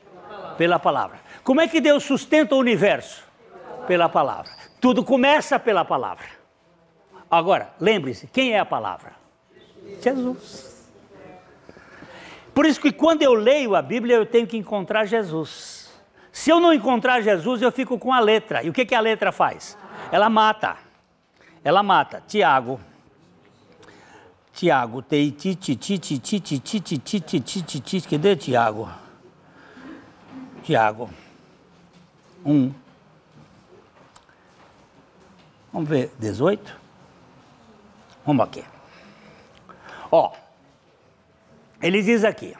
S1: Pela palavra. Como é que Deus sustenta o universo? Pela palavra. Tudo começa pela palavra. Agora, lembre-se, quem é a palavra? Jesus. Por isso que quando eu leio a Bíblia, eu tenho que encontrar Jesus. Se eu não encontrar Jesus, eu fico com a letra. E o que a letra faz? Ela mata. Ela mata. Tiago, cadê Tiago? Tiago 1. Vamos ver, 18? Vamos aqui. Ó, ele diz aqui.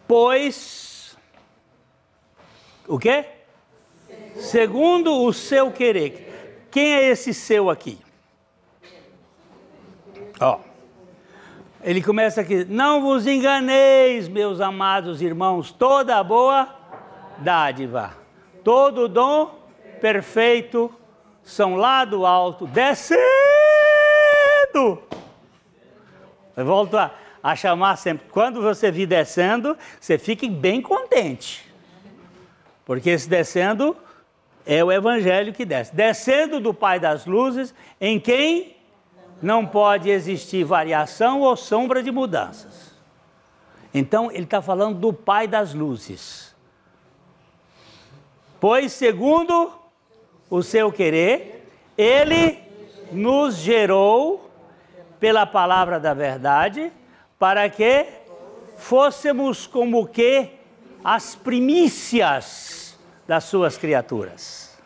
S1: Pois, o quê? segundo o seu querer. Quem é esse seu aqui? Ó, ele começa aqui: não vos enganeis, meus amados irmãos, toda boa dádiva, todo dom perfeito são lá do alto, descendo. Eu volto a chamar sempre. Quando você vir descendo, você fique bem contente. Porque esse descendo é o evangelho que desce. Descendo do Pai das luzes, em quem não pode existir variação ou sombra de mudanças. Então, ele está falando do Pai das luzes. Pois, segundo o seu querer, ele nos gerou pela palavra da verdade, para que fôssemos como que as primícias das suas criaturas.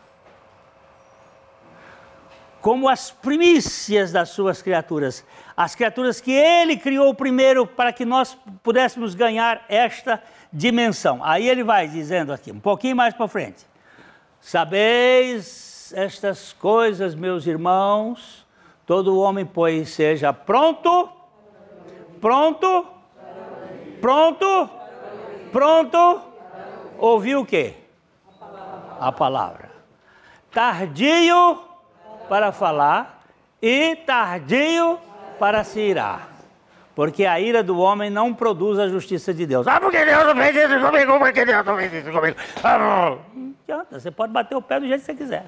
S1: Como as primícias das suas criaturas. As criaturas que ele criou primeiro para que nós pudéssemos ganhar esta dimensão. Aí ele vai dizendo aqui, um pouquinho mais para frente. Sabeis estas coisas, meus irmãos, todo homem, pois, seja pronto, ouviu o quê? A palavra. Tardio para falar e tardio para se irar. Porque a ira do homem não produz a justiça de Deus. Porque Deus não fez isso comigo, porque Deus não fez isso comigo. Não adianta, você pode bater o pé do jeito que você quiser.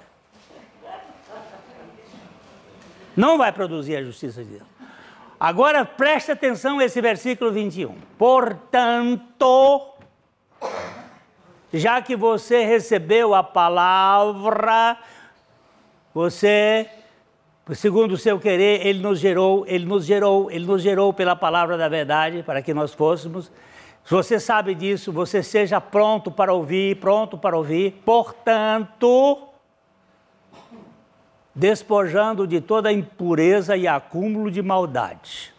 S1: Não vai produzir a justiça de Deus. Agora preste atenção a esse versículo 21. Portanto, já que você recebeu a palavra, você, segundo o seu querer, ele nos gerou pela palavra da verdade, para que nós fôssemos. Se você sabe disso, você seja pronto para ouvir. Portanto, despojando de toda impureza e acúmulo de maldade.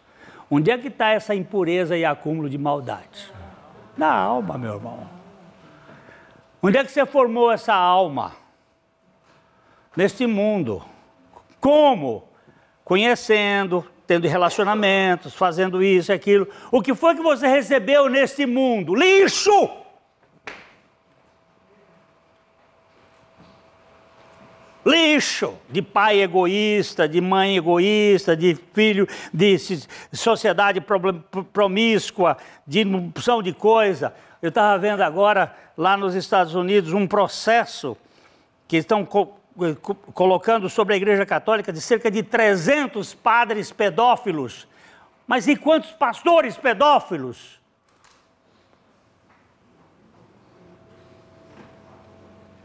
S1: Onde é que está essa impureza e acúmulo de maldade? Na alma, meu irmão. Onde é que você formou essa alma? Neste mundo. Como? Conhecendo, tendo relacionamentos, fazendo isso e aquilo. O que foi que você recebeu neste mundo? Lixo! Lixo de pai egoísta, de mãe egoísta, de filho, de sociedade promíscua, de opção de coisa. Eu estava vendo agora, lá nos Estados Unidos, um processo que estão colocando sobre a Igreja Católica de cerca de 300 padres pedófilos. Mas e quantos pastores pedófilos?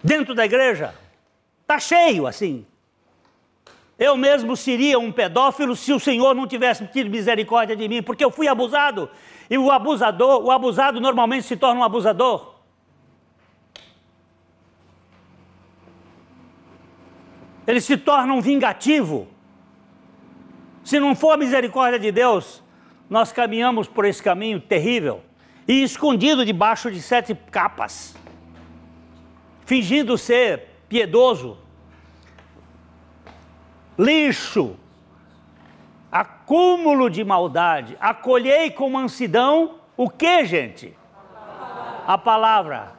S1: Dentro da igreja? Está cheio assim. Eu mesmo seria um pedófilo se o Senhor não tivesse tido misericórdia de mim, porque eu fui abusado. E o abusado normalmente se torna um abusador. Ele se torna um vingativo. Se não for a misericórdia de Deus, nós caminhamos por esse caminho terrível e escondido debaixo de 7 capas, fingindo ser piedoso. Lixo, acúmulo de maldade. Acolhei com mansidão o que, gente? A palavra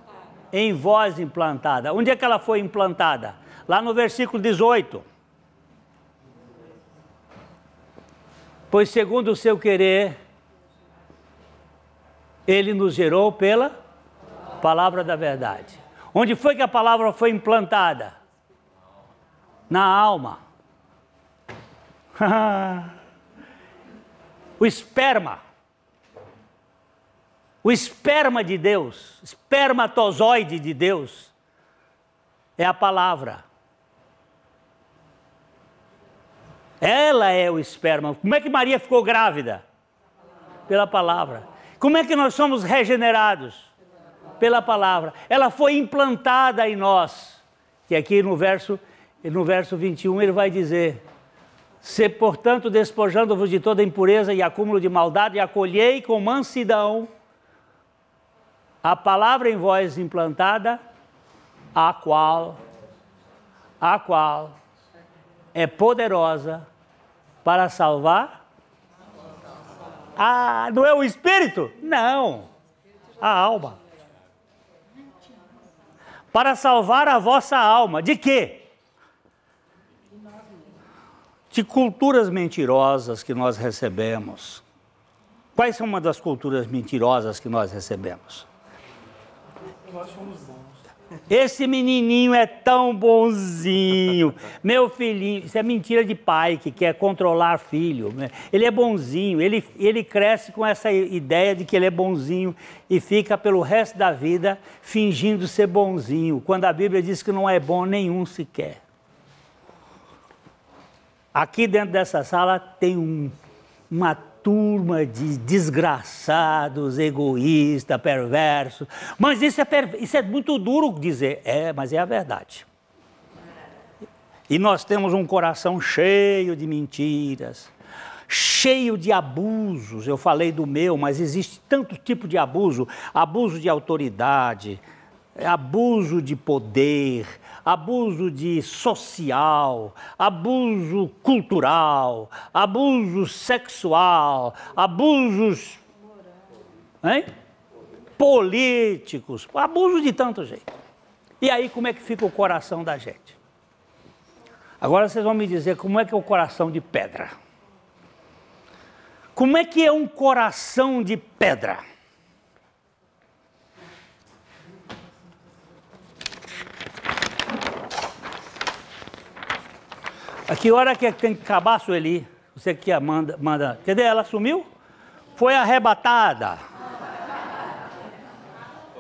S1: em vós implantada. Onde é que ela foi implantada? Lá no versículo 18. Pois segundo o seu querer, ele nos gerou pela palavra da verdade. Onde foi que a palavra foi implantada? Na alma. O esperma de Deus, espermatozoide de Deus, é a palavra. Ela é o esperma. Como é que Maria ficou grávida? Pela palavra. Como é que nós somos regenerados? Pela palavra. Ela foi implantada em nós. Que aqui no verso 21 ele vai dizer: se, portanto, despojando-vos de toda impureza e acúmulo de maldade, acolhei com mansidão a palavra em vós implantada, a qual a qual é poderosa para salvar. Ah, não é o espírito? Não, a alma. Para salvar a vossa alma. De quê? De culturas mentirosas que nós recebemos. Quais são uma das culturas mentirosas que nós recebemos?
S2: Nós somos bons.
S1: Esse menininho é tão bonzinho, meu filhinho. Isso é mentira de pai que quer controlar filho. Ele é bonzinho, ele cresce com essa ideia de que ele é bonzinho e fica pelo resto da vida fingindo ser bonzinho, quando a Bíblia diz que não é bom nenhum sequer. Aqui dentro dessa sala tem uma turma de desgraçados, egoístas, perversos. Mas isso é muito duro dizer. Mas é a verdade. E nós temos um coração cheio de mentiras, cheio de abusos. Eu falei do meu, mas existe tanto tipo de abuso. Abuso de autoridade, abuso de poder, abuso de social, abuso cultural, abuso sexual, abusos políticos, abuso de tanto jeito. E aí como é que fica o coração da gente? Agora vocês vão me dizer como é que é o coração de pedra. Como é que é um coração de pedra? A que hora que tem que acabar, Sueli? Você que manda. Cadê? Ela sumiu? Foi arrebatada.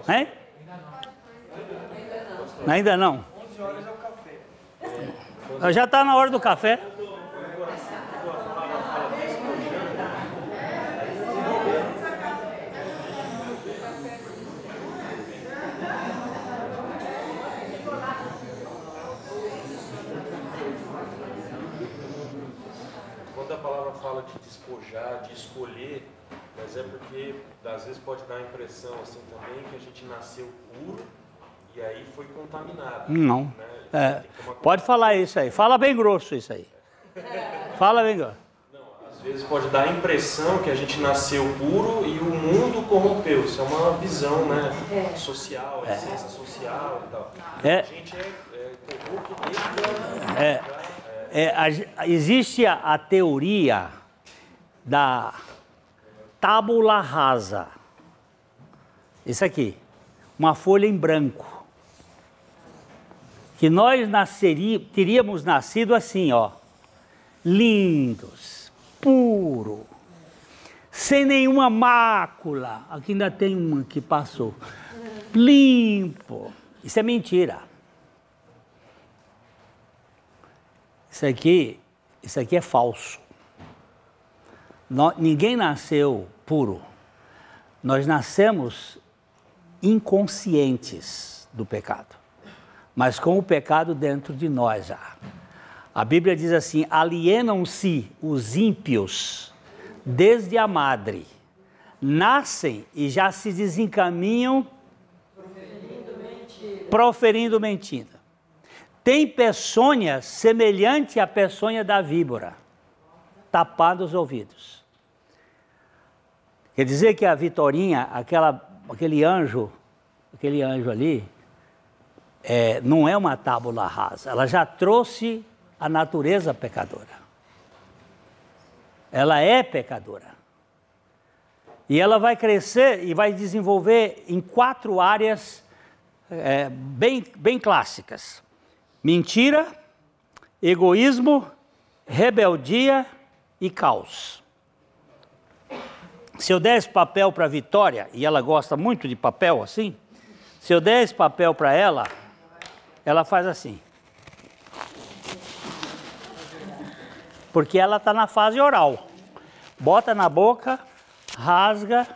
S1: Hein? Ainda não.
S2: 11 horas é o café.
S1: Já está na hora do café.
S6: Quando a palavra fala de despojar, de escolher, mas é porque às vezes pode dar a impressão assim também que a gente nasceu puro e aí foi contaminado.
S1: Não.
S6: Né?
S1: Pode falar isso aí. Fala bem grosso isso aí. Fala bem grosso.
S6: Não, às vezes pode dar a impressão que a gente nasceu puro e o mundo corrompeu. Isso é uma visão, né, social, essência social e tal. A gente é corrupto desde
S1: existe a teoria da tábula rasa. Isso aqui, uma folha em branco. Que nós teríamos nascido assim, ó, lindos, puro, sem nenhuma mácula. Aqui ainda tem uma que passou. Limpo. Isso é mentira. Isso aqui é falso. Ninguém nasceu puro. Nós nascemos inconscientes do pecado, mas com o pecado dentro de nós já. A Bíblia diz assim: alienam-se os ímpios desde a madre, nascem e já se desencaminham proferindo mentira. Tem peçonha semelhante à peçonha da víbora, tapada os ouvidos. Quer dizer que a Vitorinha, aquele anjo ali, não é uma tábula rasa. Ela já trouxe a natureza pecadora. Ela é pecadora. E ela vai crescer e vai desenvolver em 4 áreas bem clássicas: mentira, egoísmo, rebeldia e caos. Se eu der esse papel para a Vitória, e ela gosta muito de papel assim, se eu der esse papel para ela, ela faz assim. Porque ela está na fase oral. Bota na boca, rasga.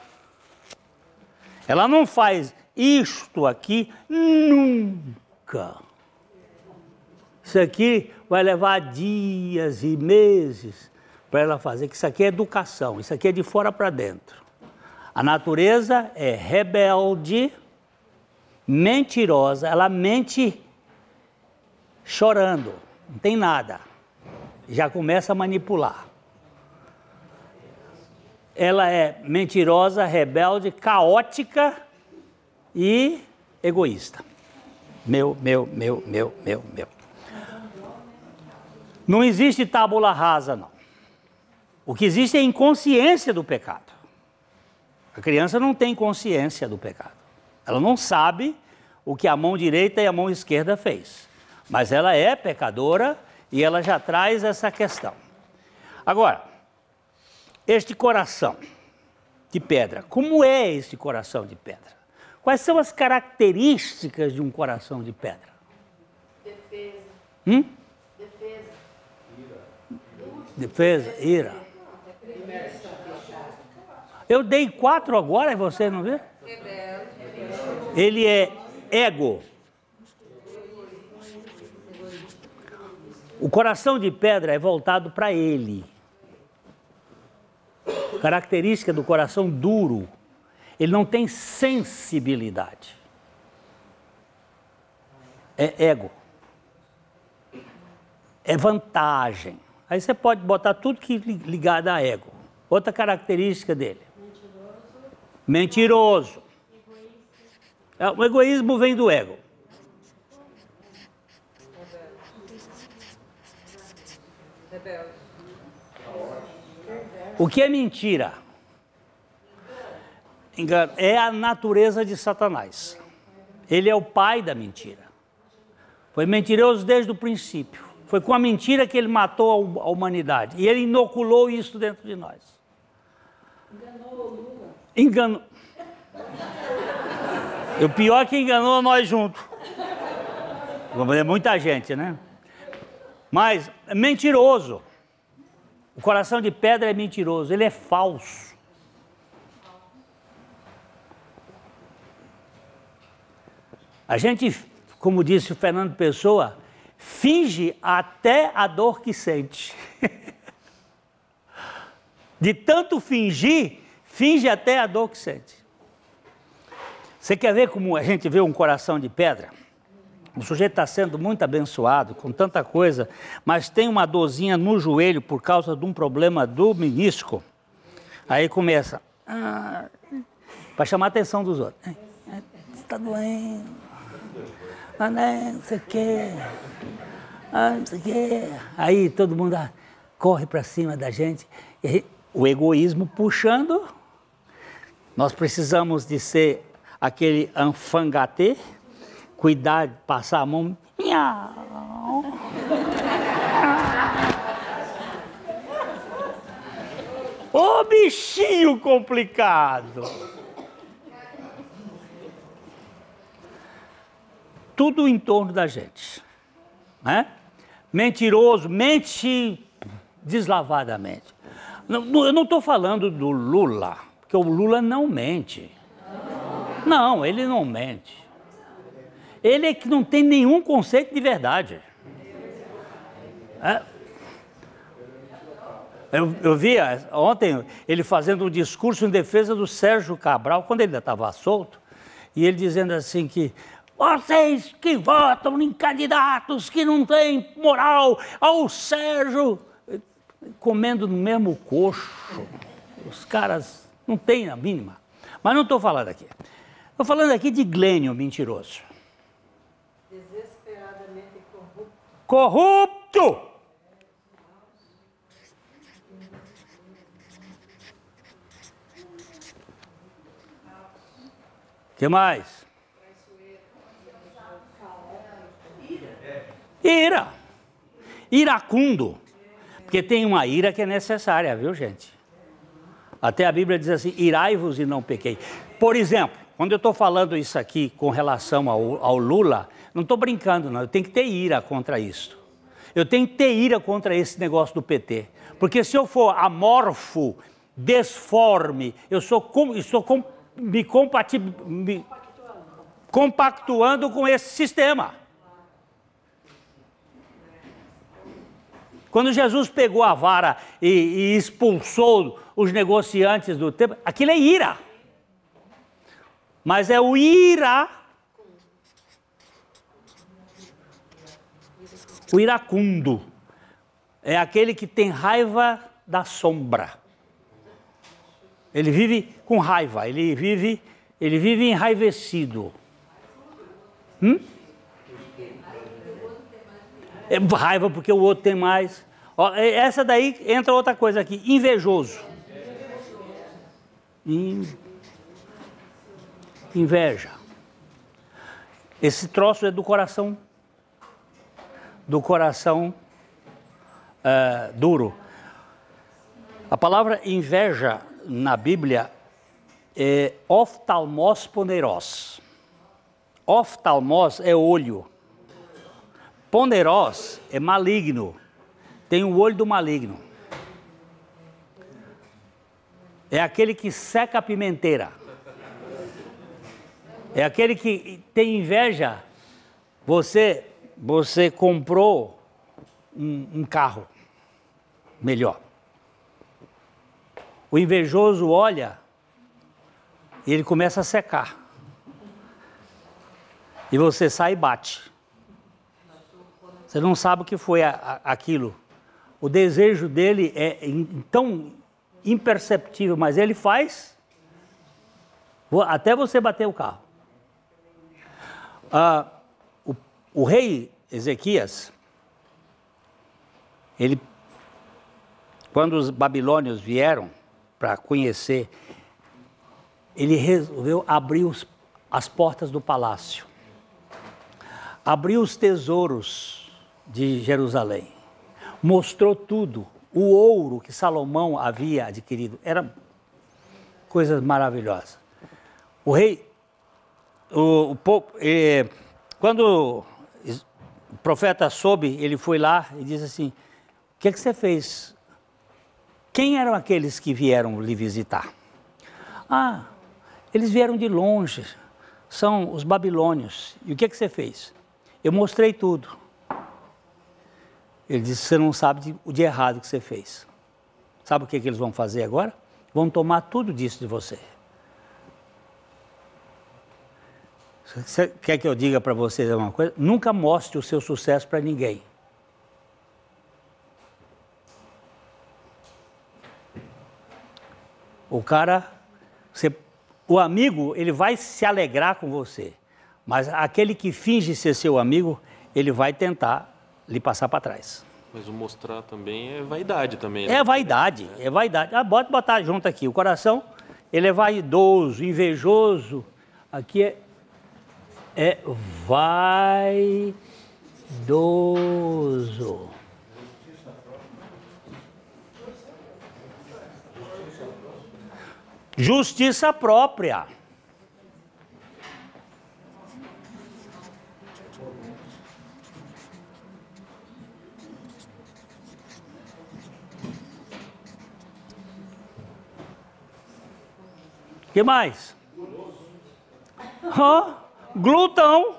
S1: Ela não faz isto aqui nunca. Isso aqui vai levar dias e meses para ela fazer, que isso aqui é educação, isso aqui é de fora para dentro. A natureza é rebelde, mentirosa, ela mente chorando, não tem nada. Já começa a manipular. Ela é mentirosa, rebelde, caótica e egoísta. Meu. Não existe tábula rasa, não. O que existe é inconsciência do pecado. A criança não tem consciência do pecado. Ela não sabe o que a mão direita e a mão esquerda fez. Mas ela é pecadora e ela já traz essa questão. Agora, este coração de pedra, como é esse coração de pedra? Quais são as características de um coração de pedra?
S7: Defesa.
S1: Defesa, ira. Eu dei 4 agora e você não vê? Ele é ego. O coração de pedra é voltado para ele. Característica do coração duro. Ele não tem sensibilidade. É ego. É vantagem. Aí você pode botar tudo que ligado a ego. Outra característica dele. Mentiroso. O egoísmo vem do ego. O que é mentira? Engano. É a natureza de Satanás. Ele é o pai da mentira. Foi mentiroso desde o princípio. Foi com a mentira que ele matou a humanidade. E ele inoculou isso dentro de nós. Enganou o Lula. Enganou. O pior é que enganou nós juntos. É muita gente, né? Mas é mentiroso. O coração de pedra é mentiroso. Ele é falso. A gente, como disse o Fernando Pessoa, finge até a dor que sente. De tanto fingir, finge até a dor que sente. Você quer ver como a gente vê um coração de pedra? O sujeito está sendo muito abençoado, com tanta coisa, mas tem uma dorzinha no joelho por causa de um problema do menisco. Aí começa, para chamar a atenção dos outros. Está doendo. Não sei o quê. Não sei o quê. Aí todo mundo corre para cima da gente. E o egoísmo puxando. Nós precisamos de ser aquele anfangatê, cuidar de passar a mão. Ô bichinho complicado! Tudo em torno da gente, né? Mentiroso, mente deslavadamente. Eu não estou falando do Lula, porque o Lula não mente. Não, ele não mente. Ele é que não tem nenhum conceito de verdade. Eu vi ontem ele fazendo um discurso em defesa do Sérgio Cabral, quando ele ainda estava solto, e ele dizendo assim que vocês que votam em candidatos que não têm moral, ao Sérgio, comendo no mesmo coxo. Os caras não têm a mínima. Mas não estou falando aqui. Estou falando aqui de Glênio mentiroso.
S7: Desesperadamente corrupto.
S1: Corrupto! O que mais? Ira. Iracundo. Porque tem uma ira que é necessária, viu, gente? Até a Bíblia diz assim, irai-vos e não pequei. Por exemplo, quando eu estou falando isso aqui com relação ao Lula, não estou brincando, não. Eu tenho que ter ira contra isso. Eu tenho que ter ira contra esse negócio do PT. Porque se eu for amorfo, desforme, eu estou me compactuando com esse sistema. Quando Jesus pegou a vara e expulsou os negociantes do templo, aquilo é ira. Mas é o ira O iracundo é aquele que tem raiva da sombra. Ele vive com raiva, ele vive enraivecido. É raiva porque o outro tem mais. Ó, essa daí entra outra coisa aqui, invejoso. Inveja. Esse troço é do coração duro. A palavra inveja na Bíblia é oftalmos poneros. Oftalmos é olho. Poneros é maligno. Tem o olho do maligno. É aquele que seca a pimenteira. É aquele que tem inveja. Você comprou um carro melhor. O invejoso olha e ele começa a secar. E você sai e bate. Você não sabe o que foi aquilo. O desejo dele é tão imperceptível, mas ele faz até você bater o carro. O rei Ezequias, quando os babilônios vieram para conhecer, ele resolveu abrir as portas do palácio. Abriu os tesouros de Jerusalém. Mostrou tudo. O ouro que Salomão havia adquirido. Era coisas maravilhosas. O rei, quando o profeta soube, ele foi lá e disse assim: o que você fez? Quem eram aqueles que vieram lhe visitar? Ah, eles vieram de longe, são os babilônios. E o que você fez? Eu mostrei tudo. Ele disse: você não sabe o de errado que você fez. Sabe o que eles vão fazer agora? Vão tomar tudo disso de você. Você quer que eu diga para vocês uma coisa? Nunca mostre o seu sucesso para ninguém. O amigo, ele vai se alegrar com você, mas aquele que finge ser seu amigo, ele vai tentar lhe passar para trás.
S6: Mas o mostrar também é vaidade também, né?
S1: É vaidade. Pode botar junto aqui. O coração, ele é vaidoso, invejoso. Aqui é vaidoso. Justiça própria. O que mais? Glutão.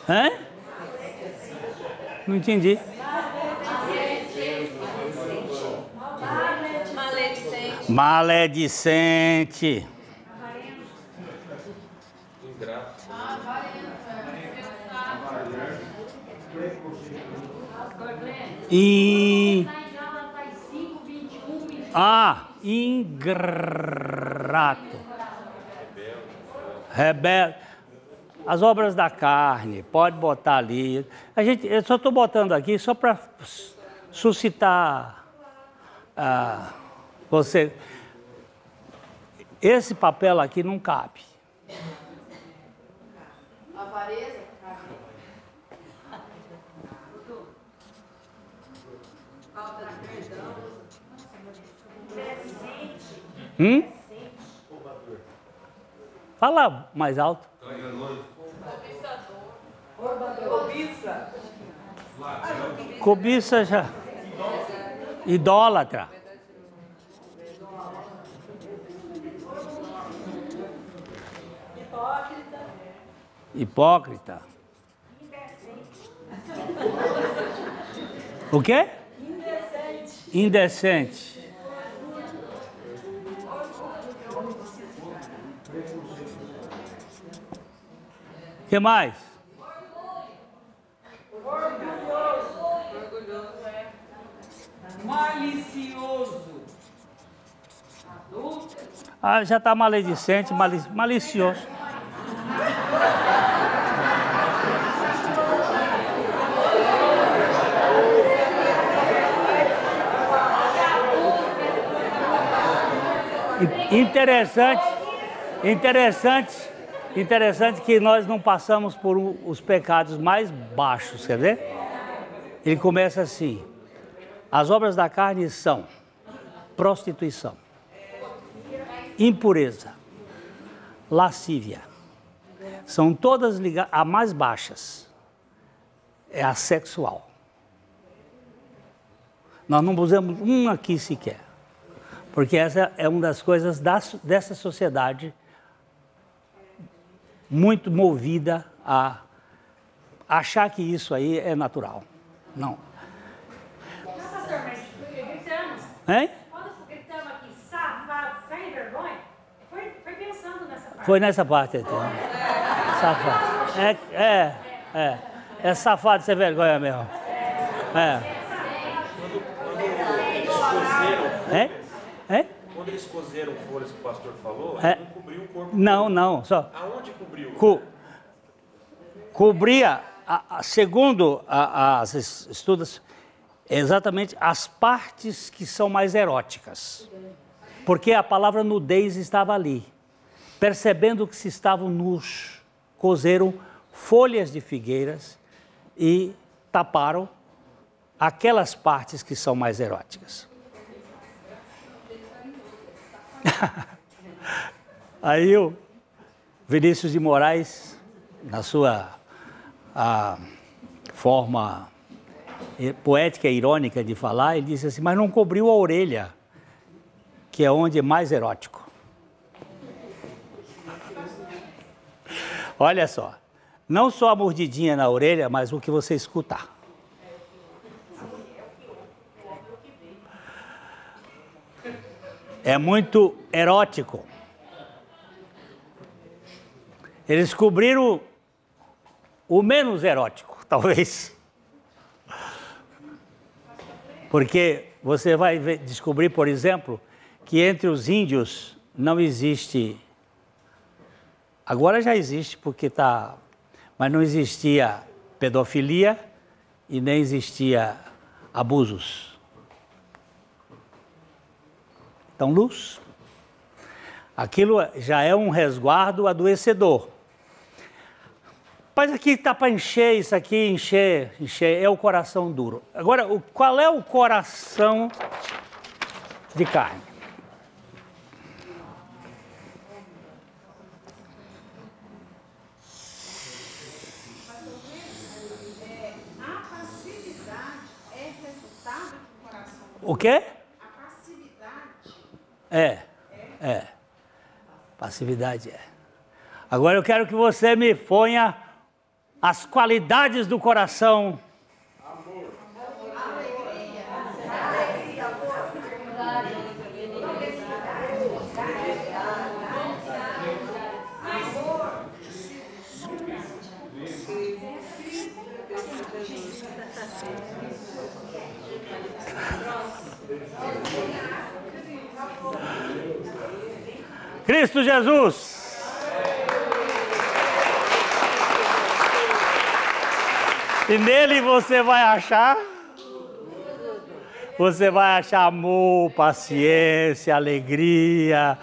S1: Hã? Não entendi.
S7: Maledicente.
S1: Maledicente. Ingrato. Rebelde. As obras da carne, pode botar ali. Eu só estou botando aqui só para suscitar você. Esse papel aqui não cabe.
S7: Avareza. Falta de perdão.
S1: Fala mais alto. Cobiça já. Idólatra. Hipócrita. O quê? Indecente. O que mais?
S4: Malicioso.
S1: Ah, já está maledicente, malicioso. Interessante que nós não passamos por os pecados mais baixos, quer ver? Ele começa assim: as obras da carne são prostituição, impureza, lascívia, são todas ligadas, a mais baixas é a sexual. Nós não usamos um aqui sequer, porque essa é uma das coisas dessa sociedade muito movida a achar que isso aí é natural. Não.
S5: Pastor, mas gritamos.
S1: Hein?
S5: Quando gritamos aqui, safado, sem vergonha, foi pensando nessa parte.
S1: Foi nessa parte, então. Safado. É safado sem vergonha mesmo.
S6: Quando eles cozeram folhas que o pastor falou, não cobriu o corpo.
S1: Não, só.
S6: Aonde cobriu?
S1: Cobria, segundo as estudos, exatamente as partes que são mais eróticas. Porque a palavra nudez estava ali. Percebendo que se estavam nus, cozeram folhas de figueiras e taparam aquelas partes que são mais eróticas. Aí o Vinícius de Moraes, na sua forma poética e irônica de falar, ele disse assim: mas não cobriu a orelha, que é onde é mais erótico. Olha só, não só a mordidinha na orelha, mas o que você escutar. É muito erótico. Eles cobriram o menos erótico, talvez. Porque você vai descobrir, por exemplo, que entre os índios não existe... Agora já existe porque está... Mas não existia pedofilia e nem existia abusos. Então, luz. Aquilo já é um resguardo adoecedor. Mas aqui está para encher isso aqui, encher, é o coração duro. Agora, qual é o coração de carne?
S7: A passividade é resultado do coração.
S1: O quê?
S7: A passividade.
S1: Passividade é. Agora eu quero que você me ponha as qualidades do coração.
S7: Amor. Alegria. Alegria, amor.
S1: Cristo Jesus. E nele você vai achar amor, paciência, alegria,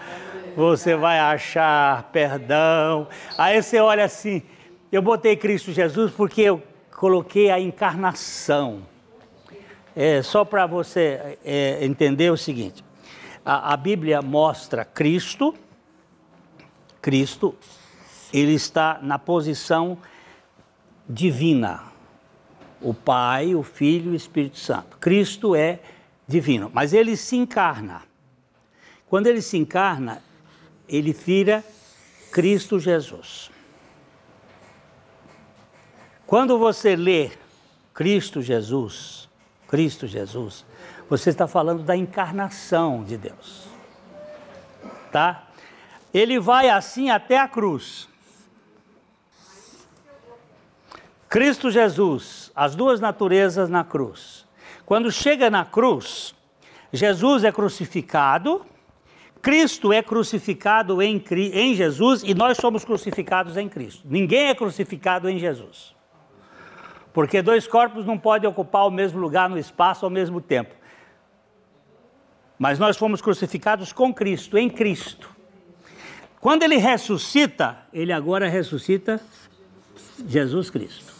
S1: você vai achar perdão. Aí você olha assim, eu botei Cristo Jesus porque eu coloquei a encarnação. Só para você entender o seguinte, a Bíblia mostra Cristo, ele está na posição divina. O Pai, o Filho e o Espírito Santo. Cristo é divino, mas ele se encarna. Quando ele se encarna, ele vira Cristo Jesus. Quando você lê Cristo Jesus, você está falando da encarnação de Deus. Tá? Ele vai assim até a cruz. Cristo Jesus, as duas naturezas na cruz. Quando chega na cruz, Jesus é crucificado, Cristo é crucificado em Jesus e nós somos crucificados em Cristo. Ninguém é crucificado em Jesus. Porque dois corpos não podem ocupar o mesmo lugar no espaço ao mesmo tempo. Mas nós fomos crucificados com Cristo, em Cristo. Quando ele ressuscita, ele agora ressuscita Jesus Cristo.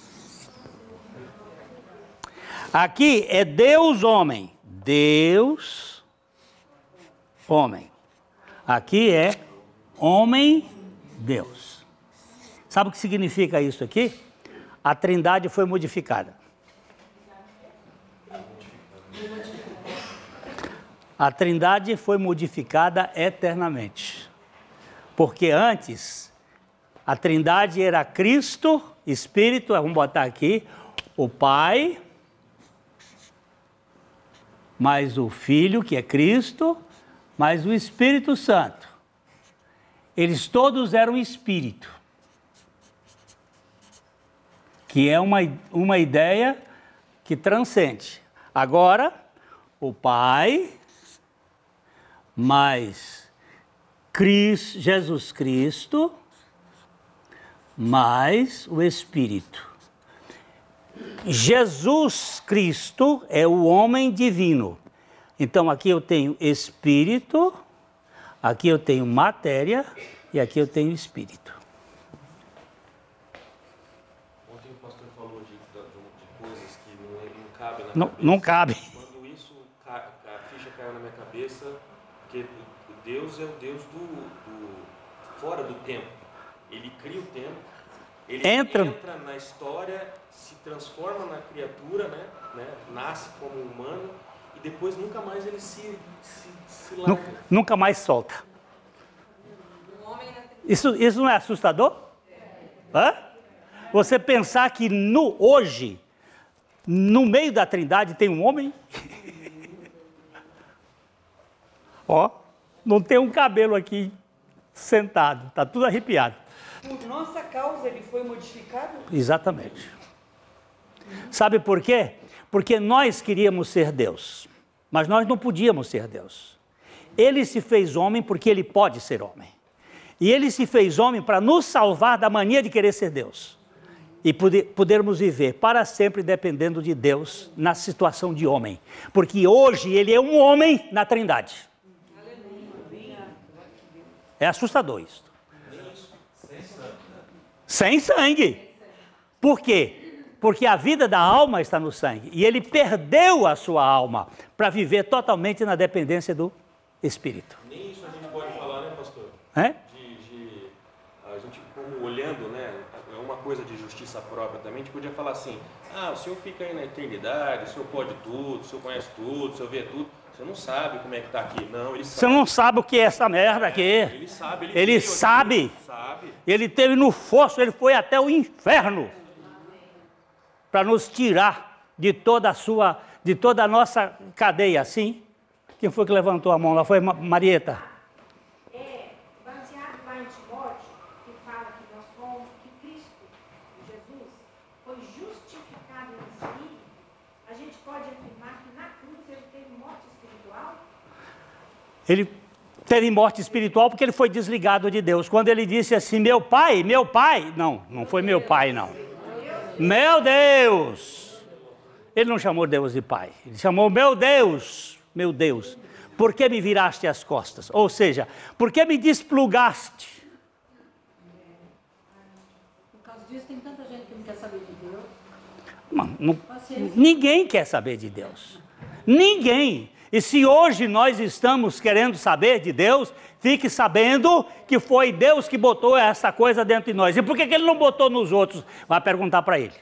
S1: Aqui é Deus homem. Deus homem. Aqui é homem Deus. Sabe o que significa isso aqui? A Trindade foi modificada. A Trindade foi modificada eternamente. Porque antes, a Trindade era Cristo, Espírito, vamos botar aqui, o Pai, mais o Filho, que é Cristo, mais o Espírito Santo. Eles todos eram Espírito. Que é uma ideia que transcende. Agora, o Pai, mais Jesus Cristo, mais o Espírito. Jesus Cristo é o homem divino. Então aqui eu tenho Espírito, aqui eu tenho matéria e aqui eu tenho Espírito.
S6: Ontem o pastor falou de coisas que não cabem na
S1: não,
S6: cabeça.
S1: Não cabe.
S6: Quando isso, a ficha caiu na minha cabeça, porque Deus é o Deus fora do tempo. Ele cria o tempo, ele entra na história, se transforma na criatura, né? Nasce como humano e depois nunca mais ele se larga.
S1: Nunca mais solta. Isso não é assustador? Hã? Você pensar que hoje, no meio da Trindade, tem um homem? Ó, não tem um cabelo aqui sentado, está tudo arrepiado.
S4: Por nossa causa ele foi modificado?
S1: Exatamente. Sabe por quê? Porque nós queríamos ser Deus, mas nós não podíamos ser Deus. Ele se fez homem porque ele pode ser homem. E ele se fez homem para nos salvar da mania de querer ser Deus. E podermos viver para sempre dependendo de Deus na situação de homem. Porque hoje ele é um homem na Trindade. É assustador isso. Sem sangue. Por quê? Porque a vida da alma está no sangue. E ele perdeu a sua alma para viver totalmente na dependência do Espírito.
S6: Nem isso a gente pode falar, né, pastor?
S1: É?
S6: A gente, como olhando, né, é uma coisa de justiça própria também, a gente podia falar assim, o senhor fica aí na eternidade, o senhor pode tudo, o senhor conhece tudo, o senhor vê tudo. Você não sabe como é que está aqui. Não, ele sabe.
S1: Você não sabe o que é essa merda aqui.
S6: Ele sabe.
S1: Ele sabe. Ele esteve no fosso, ele foi até o inferno para nos tirar de toda a nossa cadeia. Assim, quem foi que levantou a mão lá? Foi Marieta.
S5: Baseado lá em Timóteo, que fala que nós somos, que Cristo, Jesus, foi justificado no Espírito, a gente pode afirmar que na cruz ele teve morte espiritual?
S1: Ele teve morte espiritual porque ele foi desligado de Deus. Quando ele disse assim, meu pai, não foi meu pai, não. Meu Deus! Ele não chamou Deus de pai, ele chamou meu Deus, por que me viraste as costas? Ou seja, por que me desplugaste?
S8: Por causa disso tem tanta gente que não quer saber de Deus.
S1: Ninguém quer saber de Deus. Ninguém. E se hoje nós estamos querendo saber de Deus, fique sabendo que foi Deus que botou essa coisa dentro de nós. E por que ele não botou nos outros? Vai perguntar para ele.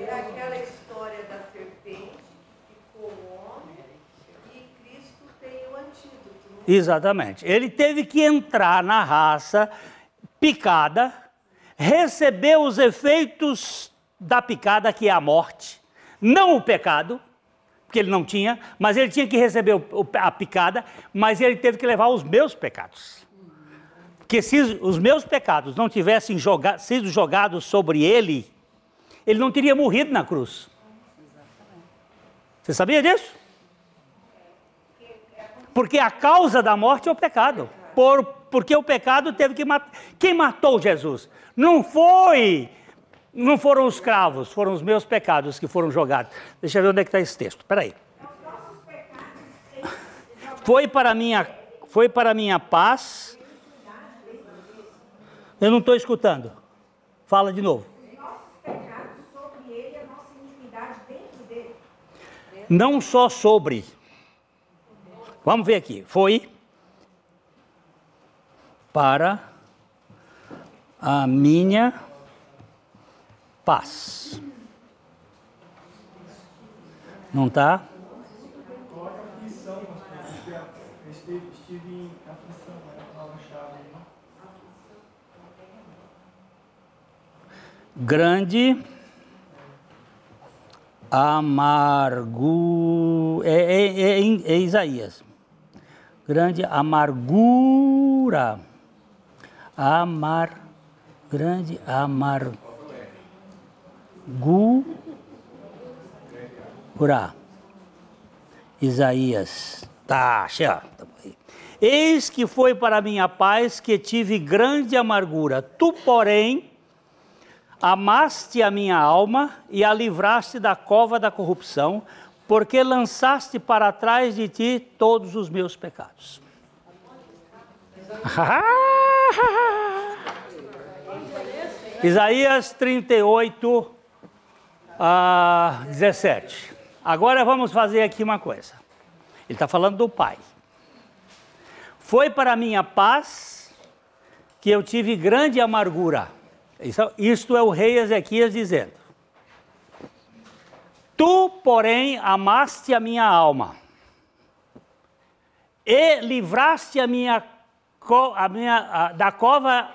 S7: É aquela história da serpente que ficou homem e Cristo tem o antídoto.
S1: Exatamente. Ele teve que entrar na raça picada, receber os efeitos da picada, que é a morte, não o pecado, porque ele não tinha, mas ele tinha que receber a picada, mas ele teve que levar os meus pecados. Porque se os meus pecados não tivessem sido jogados sobre ele, ele não teria morrido na cruz. Você sabia disso? Porque a causa da morte é o pecado. Porque o pecado teve que matar. Quem matou Jesus? Não foram os cravos, foram os meus pecados que foram jogados. Deixa eu ver onde é que está esse texto. Espera aí. Foi para minha paz. Eu não estou escutando. Fala de novo. Não só sobre. Vamos ver aqui. Foi para a minha paz. Não está?
S2: Coloca aflição, eu estive em aflição, era a palavra-chave.
S1: Grande amargura. É Isaías. Grande amargura. Grande amargura. Isaías. Tá, chega. Eis que foi para minha paz que tive grande amargura. Tu, porém, amaste a minha alma e a livraste da cova da corrupção, porque lançaste para trás de ti todos os meus pecados. Isaías 38, 17. Agora vamos fazer aqui uma coisa. Ele está falando do Pai. Foi para a minha paz que eu tive grande amargura. Isto é o rei Ezequias dizendo. Tu, porém, amaste a minha alma e livraste da cova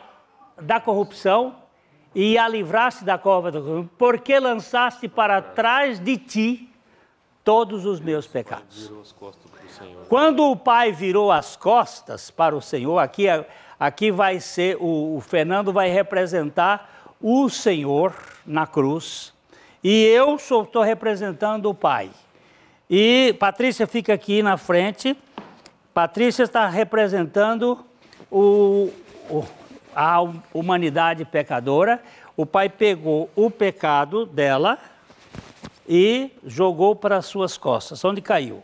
S1: da corrupção e a livraste da cova da corrupção, porque lançaste para trás de ti todos os meus pecados. Quando o Pai virou as costas para o Senhor, aqui vai ser, o Fernando vai representar o Senhor na cruz, e eu estou representando o Pai. E Patrícia fica aqui na frente. Patrícia está representando a humanidade pecadora. O Pai pegou o pecado dela e jogou para as suas costas. Onde caiu?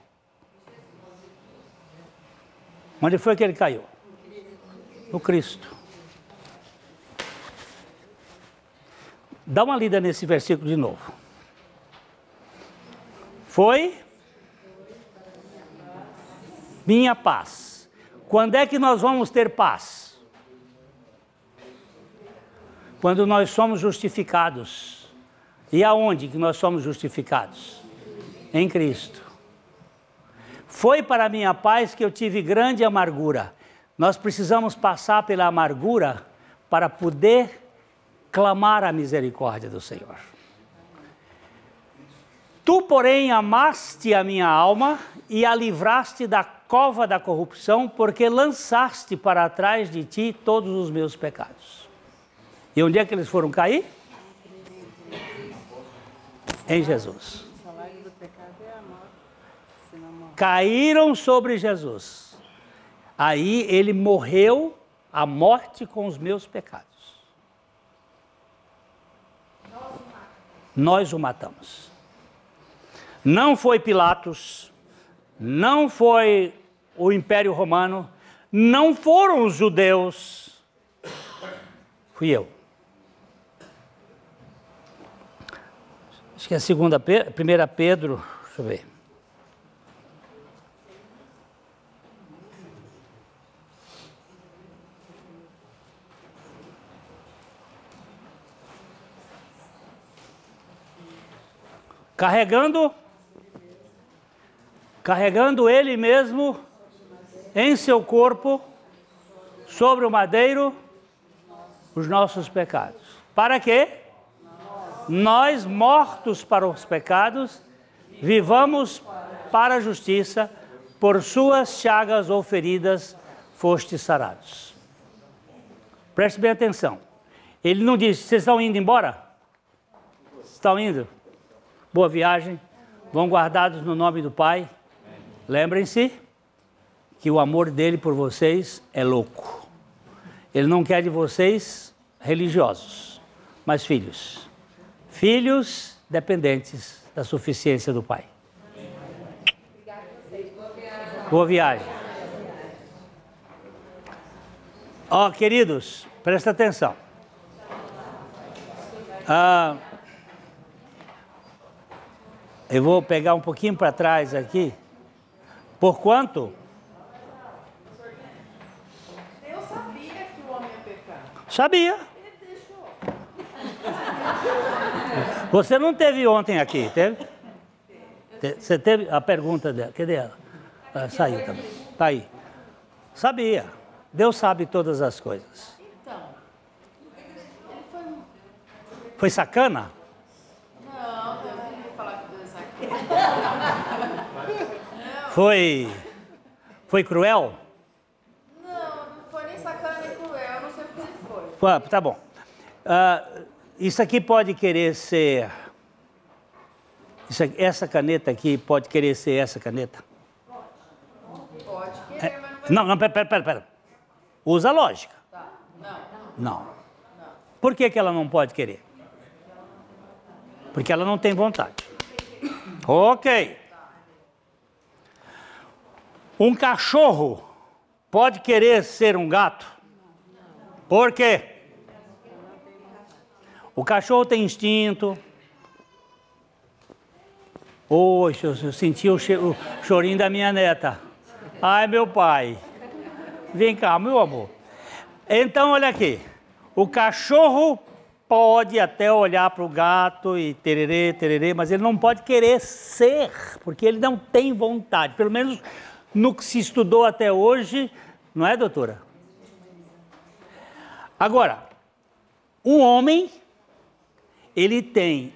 S1: Onde foi que ele caiu? No Cristo. Dá uma lida nesse versículo de novo. Foi minha paz. Quando é que nós vamos ter paz? Quando nós somos justificados. E aonde que nós somos justificados? Em Cristo. Foi para a minha paz que eu tive grande amargura. Nós precisamos passar pela amargura para poder clamar a misericórdia do Senhor. Tu, porém, amaste a minha alma e a livraste da cova da corrupção, porque lançaste para trás de ti todos os meus pecados. E onde é que eles foram cair? Em Jesus.
S8: O salário do pecado é a morte.
S1: Caíram sobre Jesus. Aí ele morreu a morte com os meus pecados. Nós o matamos. Não foi Pilatos, não foi o Império Romano, não foram os judeus, fui eu. Acho que é 1 Pedro, deixa eu ver. Carregando ele mesmo em seu corpo, sobre o madeiro, os nossos pecados. Para quê? Nós, mortos para os pecados, vivamos para a justiça, por suas chagas ou feridas fostes sarados. Preste bem atenção. Ele não disse, vocês estão indo embora? Estão indo? Boa viagem. Vão guardados no nome do Pai. Lembrem-se que o amor dele por vocês é louco. Ele não quer de vocês religiosos, mas filhos. Filhos dependentes da suficiência do Pai. Boa viagem. Ó, queridos, presta atenção. Eu vou pegar um pouquinho para trás aqui. Porquanto?
S7: Deus sabia que o homem ia pecar.
S1: Sabia.
S7: Ele deixou.
S1: Você não teve ontem aqui, teve? Você teve a pergunta dela? Cadê ela? Saiu também. Tá aí. Sabia. Deus sabe todas as coisas.
S7: Então, ele foi...
S1: Foi sacana?
S7: Não, eu não vou falar que Deus é sacana.
S1: Foi cruel?
S7: Não foi nem sacana nem cruel, eu não sei o que ele foi.
S1: Tá bom. Isso aqui pode querer ser... essa caneta aqui pode querer ser essa caneta?
S7: Pode querer, mas
S1: Não, pera. Usa a lógica.
S7: Tá, não.
S1: Não. Por que ela não pode querer? Porque ela não tem vontade. Ok. Um cachorro pode querer ser um gato? Por quê? O cachorro tem instinto. Oxe, eu senti o chorinho da minha neta. Ai, meu pai. Vem cá, meu amor. Então, olha aqui. O cachorro pode até olhar para o gato e tererê, mas ele não pode querer ser, porque ele não tem vontade. Pelo menos no que se estudou até hoje, não é, doutora? Agora, o homem, ele tem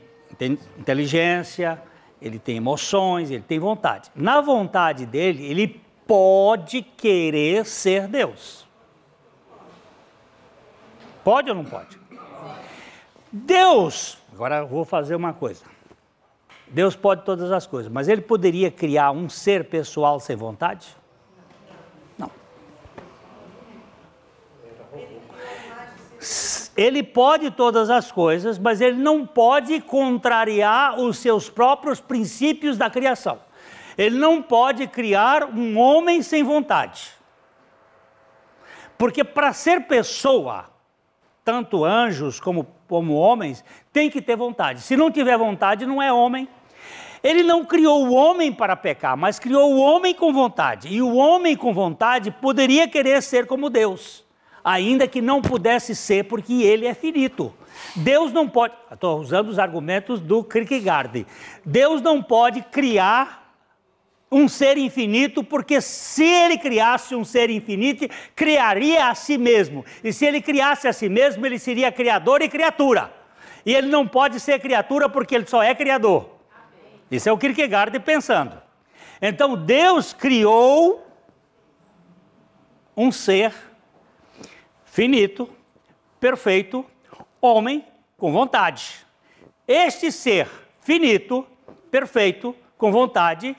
S1: inteligência, ele tem emoções, ele tem vontade. Na vontade dele, ele pode querer ser Deus. Pode ou não pode? Deus, agora eu vou fazer uma coisa. Deus pode todas as coisas, mas ele poderia criar um ser pessoal sem vontade? Não. Ele pode todas as coisas, mas ele não pode contrariar os seus próprios princípios da criação. Ele não pode criar um homem sem vontade. Porque para ser pessoa, tanto anjos como homens, tem que ter vontade. Se não tiver vontade, não é homem. Ele não criou o homem para pecar, mas criou o homem com vontade. E o homem com vontade poderia querer ser como Deus, ainda que não pudesse ser, porque ele é finito. Deus não pode... Estou usando os argumentos do Kierkegaard. Deus não pode criar um ser infinito, porque se ele criasse um ser infinito, criaria a si mesmo. E se ele criasse a si mesmo, ele seria criador e criatura. E ele não pode ser criatura porque ele só é criador. Isso é o Kierkegaard pensando. Então Deus criou um ser finito, perfeito, homem com vontade. Este ser finito, perfeito, com vontade,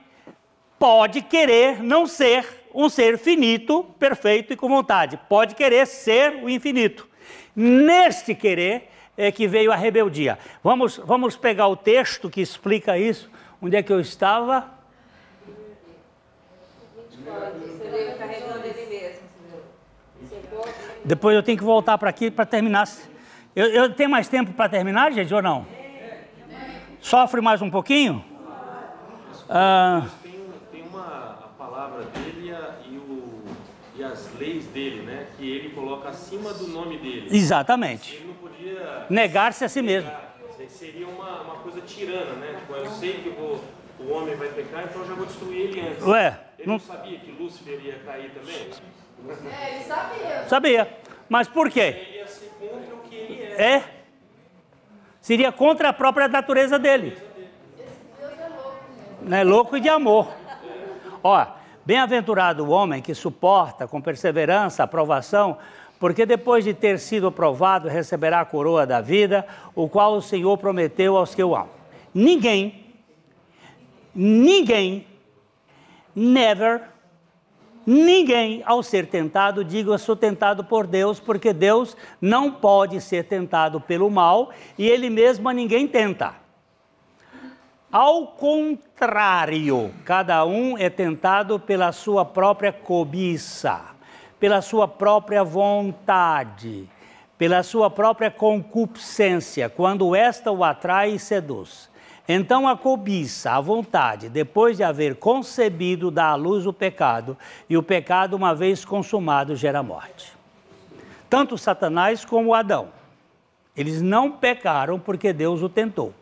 S1: pode querer não ser um ser finito, perfeito e com vontade. Pode querer ser o infinito. Neste querer é que veio a rebeldia. Vamos pegar o texto que explica isso. Onde é que eu estava? Depois eu tenho que voltar para aqui para terminar. Eu tenho mais tempo para terminar, gente, ou não? Sofre mais um pouquinho?
S6: Tem a palavra dele e as leis dele, né? Que ele coloca acima do nome dele.
S1: Exatamente.
S6: Ele não podia
S1: negar-se a si mesmo.
S6: Seria uma coisa tirana, né? Tipo, eu sei que o homem vai pecar, então eu já vou destruir ele antes.
S1: Ué,
S6: ele não sabia que Lúcifer ia cair também?
S7: Ele sabia.
S1: Sabia. Mas por quê?
S6: Ele ia ser contra o que ele é.
S1: Seria contra a própria natureza dele. É louco e de amor. Ó, bem-aventurado o homem que suporta com perseverança a provação, porque depois de ter sido aprovado, receberá a coroa da vida, o qual o Senhor prometeu aos que o amam. Ninguém, never, ninguém, ao ser tentado, diga eu sou tentado por Deus, porque Deus não pode ser tentado pelo mal e Ele mesmo a ninguém tenta. Ao contrário, cada um é tentado pela sua própria cobiça, pela sua própria vontade, pela sua própria concupiscência, quando esta o atrai e seduz. Então a cobiça, a vontade, depois de haver concebido, dá à luz o pecado, e o pecado, uma vez consumado, gera morte. Tanto Satanás como Adão, eles não pecaram porque Deus o tentou.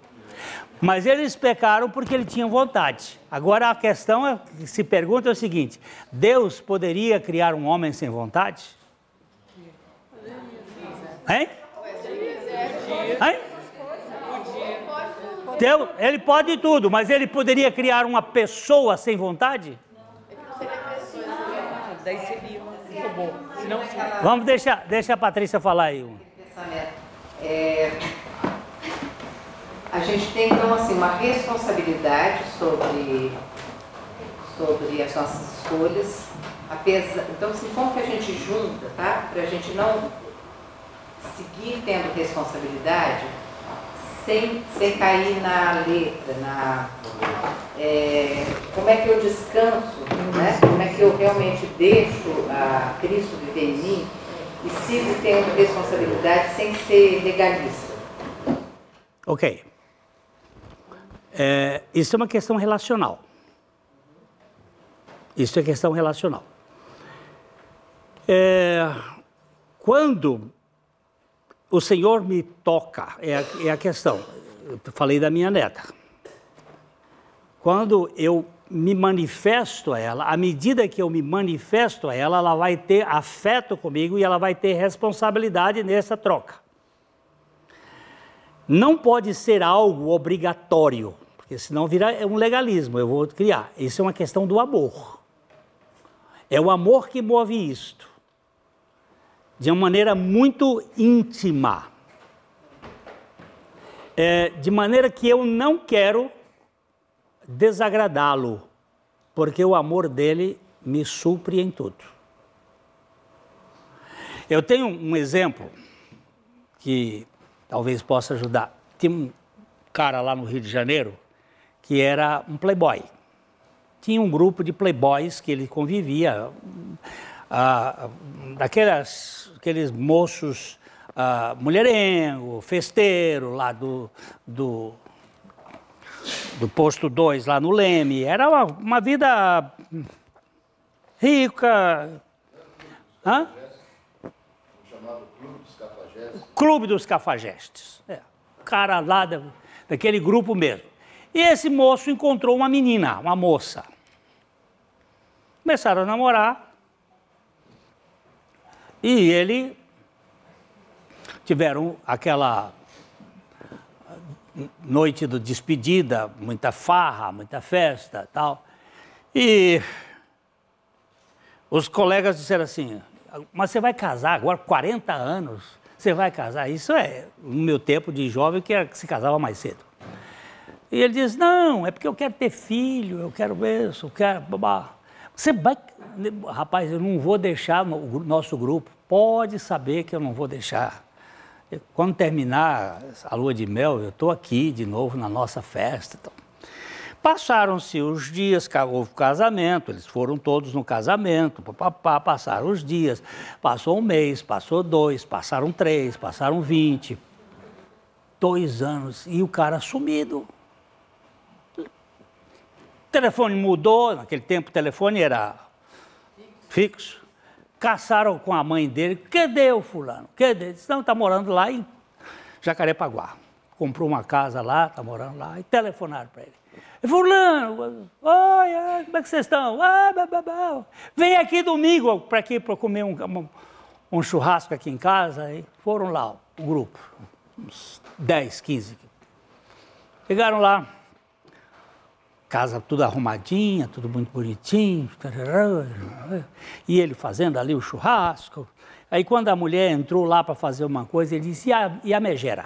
S1: Mas eles pecaram porque ele tinha vontade. Agora a questão que se pergunta é o seguinte: Deus poderia criar um homem sem vontade? Hein? Hein? Deus, ele pode tudo, mas ele poderia criar uma pessoa sem vontade?
S4: Daí seria um robô.
S1: Vamos deixa a Patrícia falar aí.
S9: A gente tem, então, assim, uma responsabilidade sobre as nossas escolhas. Então, assim, como que a gente junta, tá? Para a gente não seguir tendo responsabilidade sem cair na letra, como é que eu descanso, né? Como é que eu realmente deixo a Cristo viver em mim e sigo tendo responsabilidade sem ser legalista.
S1: Ok. Isso é uma questão relacional. Isso é questão relacional. Quando o Senhor me toca, é a questão. Eu falei da minha neta. Quando eu me manifesto a ela, à medida que eu me manifesto a ela, ela vai ter afeto comigo e ela vai ter responsabilidade nessa troca. Não pode ser algo obrigatório, porque senão vira um legalismo, eu vou criar. Isso é uma questão do amor. É o amor que move isto, de uma maneira muito íntima. De maneira que eu não quero desagradá-lo, porque o amor dele me supre em tudo. Eu tenho um exemplo que talvez possa ajudar. Tinha um cara lá no Rio de Janeiro que era um playboy. Tinha um grupo de playboys que ele convivia, aqueles moços mulherengo, festeiro, lá do posto 2, lá no Leme. Era uma vida rica. Hã?
S10: Chamava Clube dos Cafajestes.
S1: Clube dos Cafajestes. Cara lá daquele grupo mesmo. E esse moço encontrou uma menina, uma moça. Começaram a namorar. E ele tiveram aquela noite de despedida, muita farra, muita festa, tal. E os colegas disseram assim: mas você vai casar agora, 40 anos, você vai casar? Isso é no meu tempo de jovem que se casava mais cedo. E ele diz: não, é porque eu quero ter filho, eu quero isso, eu quero babá. Você vai... Rapaz, eu não vou deixar o nosso grupo. Pode saber que eu não vou deixar. Quando terminar a lua de mel, eu estou aqui de novo na nossa festa. Então. Passaram-se os dias, houve casamento, eles foram todos no casamento, passaram os dias, passou um mês, passou 2, passaram 3, passaram 20, 2 anos, e o cara sumido. O telefone mudou, naquele tempo o telefone era fixo. Caçaram com a mãe dele: cadê o fulano? Cadê? Disse: não, está morando lá em Jacarepaguá. Comprou uma casa lá, está morando lá, e telefonaram para ele. Fulano, oi, como é que vocês estão? Vem aqui domingo para comer um churrasco aqui em casa. E foram lá, o grupo, uns 10, 15. Chegaram lá, casa tudo arrumadinha, tudo muito bonitinho. E ele fazendo ali o churrasco. Aí quando a mulher entrou lá para fazer uma coisa, ele disse, e a megera?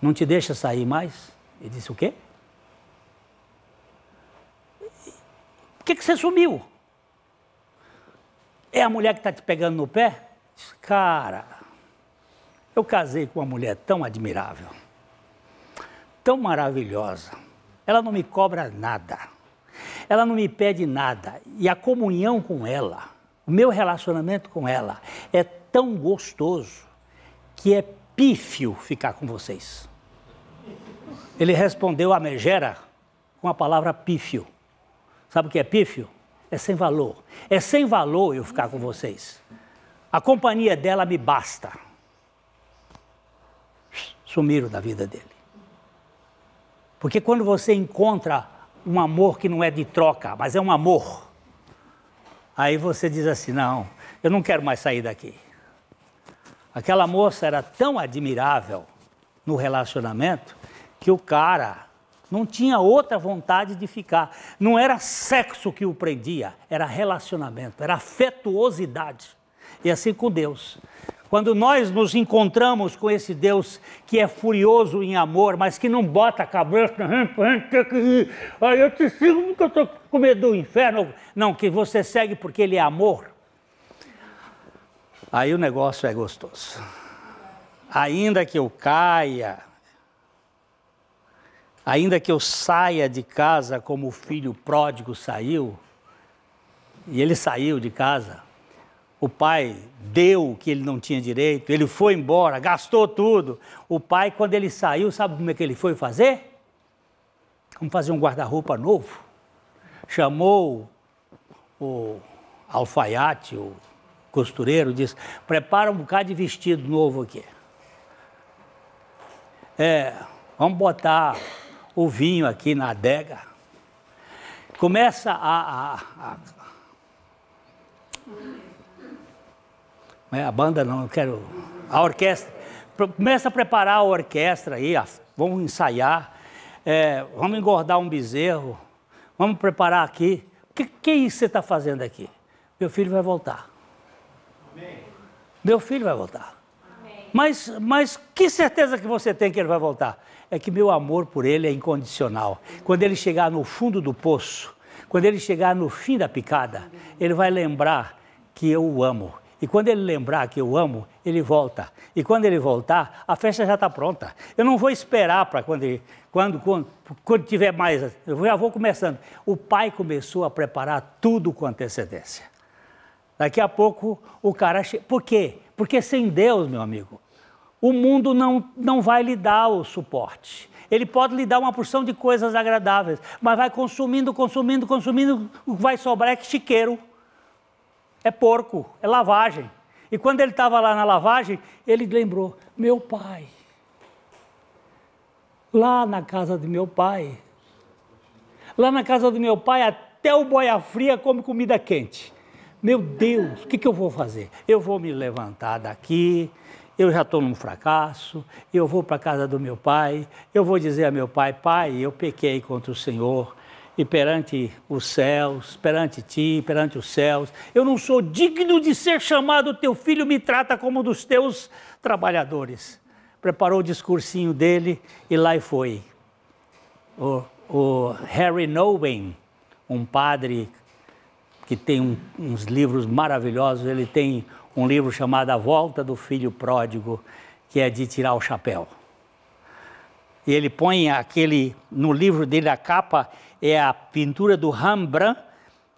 S1: Não te deixa sair mais? Ele disse, o quê? Por que você sumiu? É a mulher que está te pegando no pé? Disse, cara, eu casei com uma mulher tão admirável, tão maravilhosa. Ela não me cobra nada. Ela não me pede nada. E a comunhão com ela, o meu relacionamento com ela é tão gostoso que é pífio ficar com vocês. Ele respondeu a megera com a palavra pífio. Sabe o que é pífio? É sem valor. É sem valor eu ficar com vocês. A companhia dela me basta. Sumiram da vida dele. Porque quando você encontra um amor que não é de troca, mas é um amor, aí você diz assim, não, eu não quero mais sair daqui. Aquela moça era tão admirável no relacionamento que o cara não tinha outra vontade de ficar. Não era sexo que o prendia, era relacionamento, era afetuosidade. E assim com Deus. Quando nós nos encontramos com esse Deus que é furioso em amor, mas que não bota a cabeça, aí eu te sigo porque eu estou com medo do inferno. Não, que você segue porque ele é amor. Aí o negócio é gostoso. Ainda que eu caia, ainda que eu saia de casa como o filho pródigo saiu, e ele saiu de casa, o pai deu o que ele não tinha direito, ele foi embora, gastou tudo. O pai, quando ele saiu, sabe como é que ele foi fazer? Vamos fazer um guarda-roupa novo. Chamou o alfaiate, o costureiro, disse, prepara um bocado de vestido novo aqui. Vamos botar o vinho aqui na adega. Começa a banda não, eu quero... A orquestra. Começa a preparar a orquestra aí, vamos ensaiar, vamos engordar um bezerro, vamos preparar aqui. O que é isso que você está fazendo aqui? Meu filho vai voltar. Amém. Meu filho vai voltar. Amém. Mas que certeza que você tem que ele vai voltar? É que meu amor por ele é incondicional. Quando ele chegar no fundo do poço, quando ele chegar no fim da picada, ele vai lembrar que eu o amo. E quando ele lembrar que eu amo, ele volta. E quando ele voltar, a festa já está pronta. Eu não vou esperar para quando tiver mais, eu já vou começando. O pai começou a preparar tudo com antecedência. Daqui a pouco o cara... Por quê? Porque sem Deus, meu amigo, o mundo não vai lhe dar o suporte. Ele pode lhe dar uma porção de coisas agradáveis, mas vai consumindo, o que vai sobrar é chiqueiro. É porco, é lavagem. E quando ele estava lá na lavagem, ele lembrou, meu pai, lá na casa do meu pai, até o boia fria come comida quente. Meu Deus, o que eu vou fazer? Eu vou me levantar daqui, eu já estou num fracasso, eu vou para a casa do meu pai, eu vou dizer a meu pai, pai, eu pequei contra o Senhor, e perante os céus, perante ti, perante os céus, eu não sou digno de ser chamado teu filho, me trata como um dos teus trabalhadores. Preparou o discursinho dele e lá foi. O Harry Nouwen, um padre que tem uns livros maravilhosos, ele tem um livro chamado A Volta do Filho Pródigo, que é de tirar o chapéu. E ele põe no livro dele, a capa é a pintura do Rembrandt,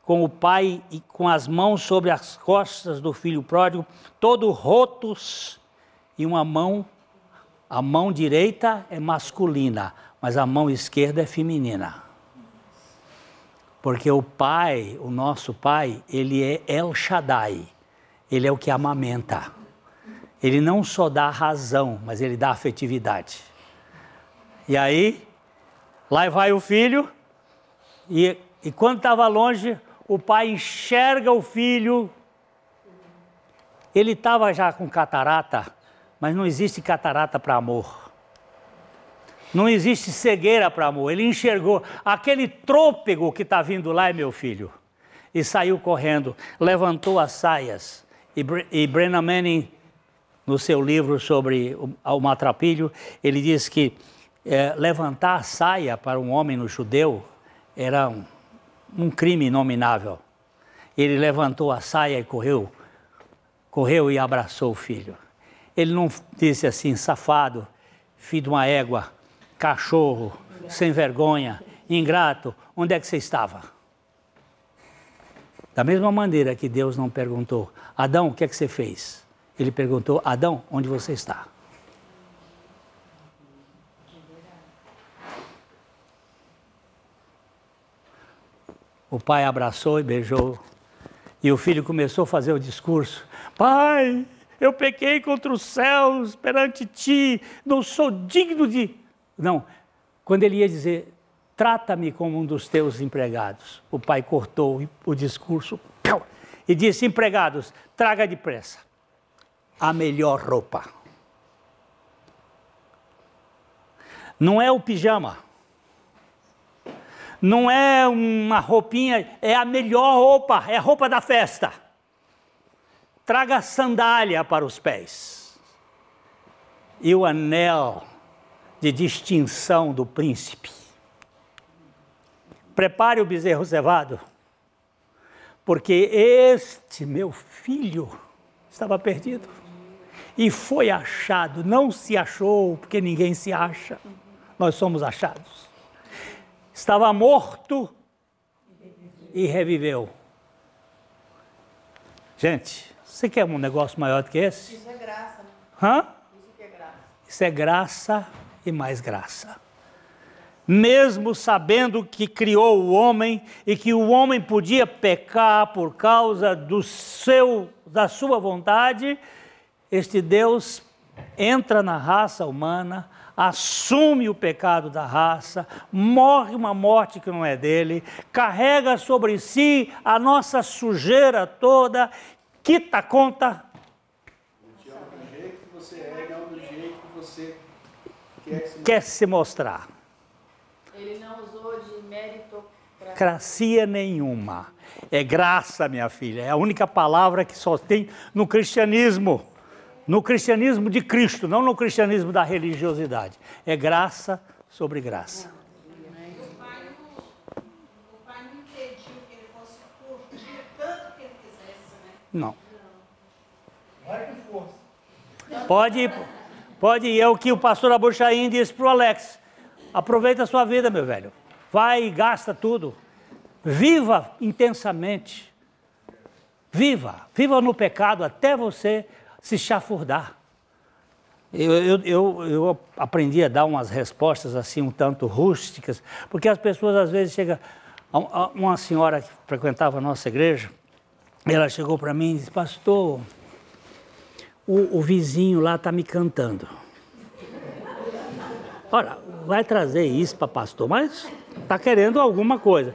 S1: com o pai e com as mãos sobre as costas do filho pródigo, todo rotos, e a mão direita é masculina, mas a mão esquerda é feminina. Porque o pai, o nosso pai, ele é El Shaddai, ele é o que amamenta. Ele não só dá razão, mas ele dá afetividade. E aí, lá vai o filho, e quando estava longe, o pai enxerga o filho. Ele estava já com catarata, mas não existe catarata para amor. Não existe cegueira para amor. Ele enxergou aquele trôpego que está vindo lá, é meu filho. E saiu correndo, levantou as saias E Brennan Manning, no seu livro sobre o maltrapilho, ele diz que levantar a saia para um homem no judeu era um crime inominável. Ele levantou a saia e correu e abraçou o filho. Ele não disse assim, safado, filho de uma égua, cachorro, sem vergonha, ingrato, onde é que você estava? Da mesma maneira que Deus não perguntou, Adão, o que é que você fez? Ele perguntou, Adão, onde você está? O pai abraçou e beijou. E o filho começou a fazer o discurso. Pai, eu pequei contra os céus perante ti, não sou digno de... Não, quando ele ia dizer, trata-me como um dos teus empregados, o pai cortou o discurso e disse, empregados, traga depressa a melhor roupa. Não é o pijama. Não é uma roupinha, é a melhor roupa, é a roupa da festa. Traga sandália para os pés. E o anel de distinção do príncipe. Prepare o bezerro cevado, porque este meu filho estava perdido e foi achado. Não se achou, porque ninguém se acha. Nós somos achados. Estava morto e reviveu. Gente, você quer um negócio maior do que esse?
S7: Isso é graça, né?
S1: Hã?
S7: Isso que é graça.
S1: Isso é graça e mais graça. Mesmo sabendo que criou o homem e que o homem podia pecar por causa da sua vontade, este Deus entra na raça humana, assume o pecado da raça, morre uma morte que não é dele, carrega sobre si a nossa sujeira toda, quita a conta.
S2: Te ama do jeito que você é, não do jeito que você
S1: quer se mostrar.
S7: Ele não usou de
S1: Meritocracia nenhuma. É graça, minha filha. É a única palavra que só tem no cristianismo. No cristianismo de Cristo, não no cristianismo da religiosidade. É graça sobre graça.
S5: O pai não impediu que ele fosse curtir tanto que ele quisesse, né?
S1: Não.
S2: Vai com força.
S1: Pode ir. É o que o pastor Abuchaim disse para o Alex. Aproveita a sua vida, meu velho. Vai e gasta tudo. Viva intensamente. Viva no pecado até você se chafurdar. Eu aprendi a dar umas respostas assim um tanto rústicas, porque as pessoas às vezes chegam... Uma senhora que frequentava a nossa igreja, ela chegou para mim e disse, pastor, o vizinho lá está me cantando. Ora, vai trazer isso para pastor, mas está querendo alguma coisa.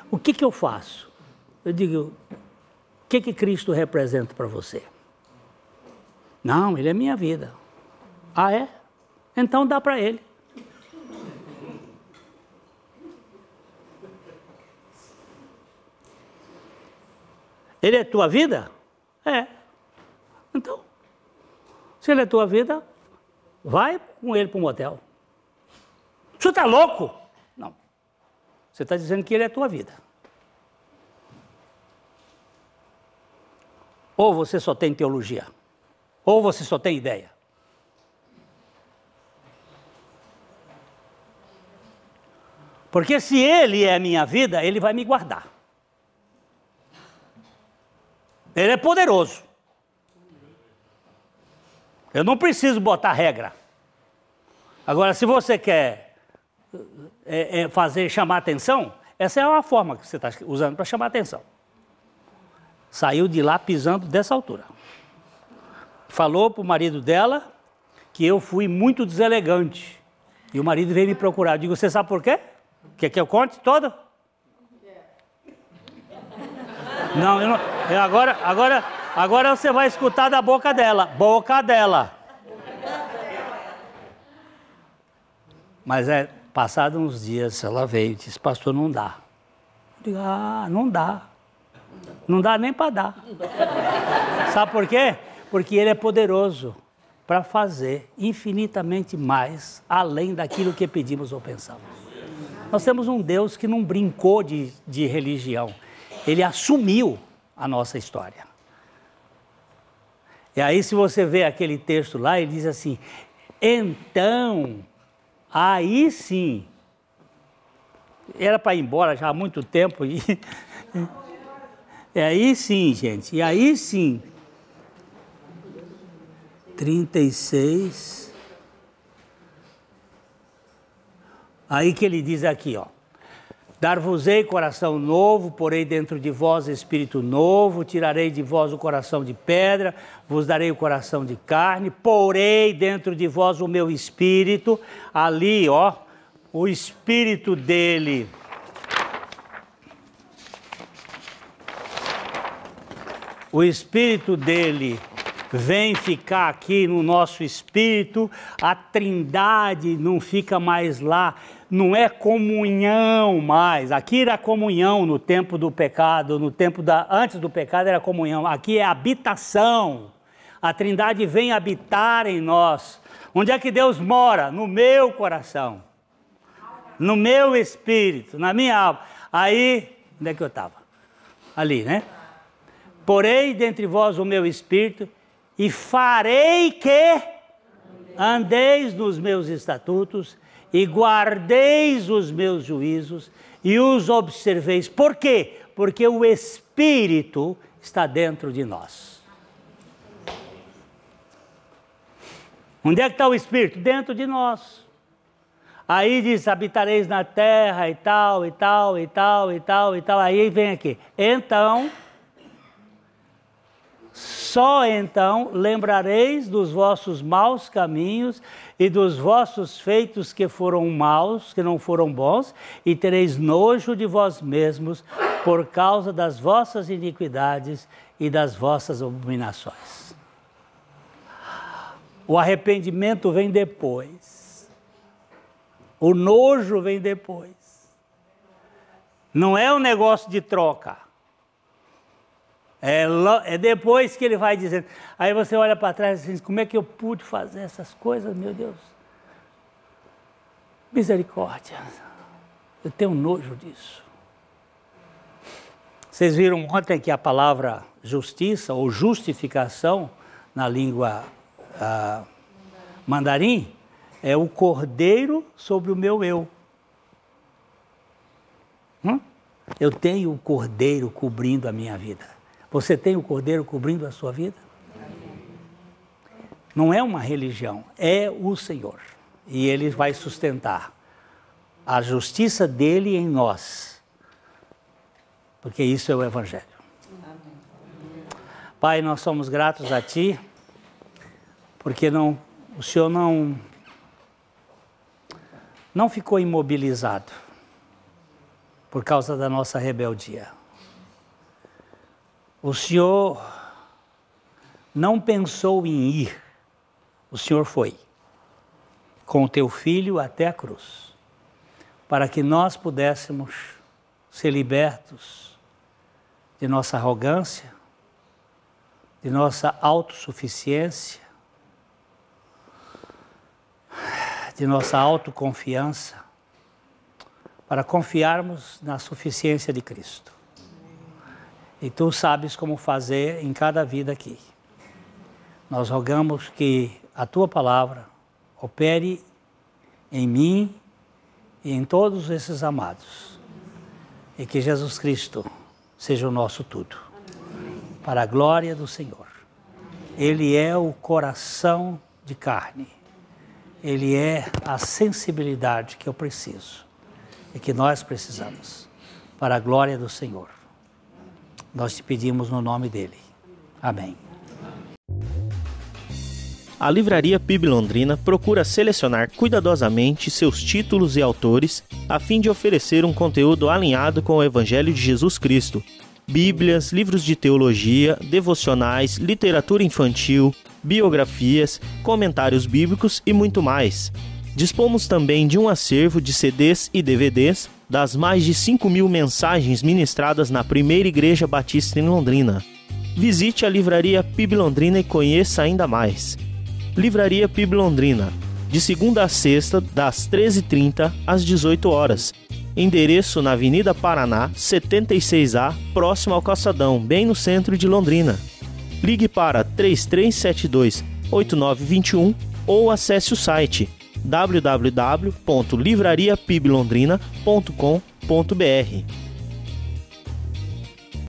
S1: O que eu faço? Eu digo, o que Cristo representa para você? Não, ele é minha vida. Ah, é? Então dá para ele. Ele é tua vida? É. Então, se ele é tua vida, vai com ele para um motel. Você está louco? Não. Você está dizendo que ele é tua vida. Ou você só tem teologia. Ou você só tem ideia. Porque se ele é a minha vida, ele vai me guardar. Ele é poderoso. Eu não preciso botar regra. Agora, se você quer chamar atenção, essa é uma forma que você está usando para chamar atenção. Saiu de lá pisando dessa altura. Falou para o marido dela que eu fui muito deselegante. E o marido veio me procurar. Eu digo, você sabe por quê? Quer que eu conte todo? Não, eu não. Agora você vai escutar da boca dela. Boca dela. Mas passado uns dias, ela veio e disse, pastor, não dá. Eu digo, não dá. Não dá nem para dar. Sabe por quê? Porque Ele é poderoso para fazer infinitamente mais, além daquilo que pedimos ou pensamos. Nós temos um Deus que não brincou de religião. Ele assumiu a nossa história. E aí, se você vê aquele texto lá, ele diz assim, então, aí sim, era para ir embora já há muito tempo, e aí sim, gente, e aí sim, 36, aí que ele diz aqui, ó, dar-vos-ei coração novo, porei dentro de vós espírito novo, tirarei de vós o coração de pedra, vos darei o coração de carne, porei dentro de vós o meu espírito, ali, ó, o espírito dele. O espírito dele vem ficar aqui no nosso espírito, a trindade não fica mais lá, não é comunhão mais. Aqui era comunhão no tempo do pecado, antes do pecado era comunhão, aqui é habitação. A trindade vem habitar em nós. Onde é que Deus mora? No meu coração, no meu espírito, na minha alma. Aí, onde é que eu estava? Ali, né? Porei dentre vós o meu espírito e farei que andeis nos meus estatutos e guardeis os meus juízos e os observeis. Por quê? Porque o Espírito está dentro de nós. Onde é que está o Espírito? Dentro de nós. Aí diz, habitareis na terra e tal, e tal, e tal, e tal, e tal. Aí vem aqui. Então, só então lembrareis dos vossos maus caminhos e dos vossos feitos que foram maus, que não foram bons, e tereis nojo de vós mesmos por causa das vossas iniquidades e das vossas abominações. O arrependimento vem depois. O nojo vem depois. Não é um negócio de troca. É depois que ele vai dizendo. Aí você olha para trás e diz, como é que eu pude fazer essas coisas, meu Deus? Misericórdia. Eu tenho nojo disso. Vocês viram ontem que a palavra justiça ou justificação na língua mandarim é o cordeiro sobre o meu eu. Eu tenho o cordeiro cobrindo a minha vida. Você tem o cordeiro cobrindo a sua vida? Não é uma religião, é o Senhor. E Ele vai sustentar a justiça dEle em nós. Porque isso é o Evangelho. Pai, nós somos gratos a Ti, porque o Senhor não ficou imobilizado por causa da nossa rebeldia. O Senhor não pensou em ir, o Senhor foi com o Teu Filho até a cruz, para que nós pudéssemos ser libertos de nossa arrogância, de nossa autossuficiência, de nossa autoconfiança, para confiarmos na suficiência de Cristo. E Tu sabes como fazer em cada vida aqui. Nós rogamos que a Tua palavra opere em mim e em todos esses amados. E que Jesus Cristo seja o nosso tudo. Para a glória do Senhor. Ele é o coração de carne. Ele é a sensibilidade que eu preciso e que nós precisamos. Para a glória do Senhor. Nós te pedimos no nome dele. Amém.
S11: A Livraria PIB Londrina procura selecionar cuidadosamente seus títulos e autores a fim de oferecer um conteúdo alinhado com o Evangelho de Jesus Cristo. Bíblias, livros de teologia, devocionais, literatura infantil, biografias, comentários bíblicos e muito mais. Dispomos também de um acervo de CDs e DVDs das mais de 5.000 mensagens ministradas na Primeira Igreja Batista em Londrina. Visite a Livraria PIB Londrina e conheça ainda mais. Livraria PIB Londrina, de segunda a sexta, das 13h30 às 18 horas. Endereço na Avenida Paraná, 76A, próximo ao Calçadão, bem no centro de Londrina. Ligue para 3372-8921 ou acesse o site www.livrariapiblondrina.com.br.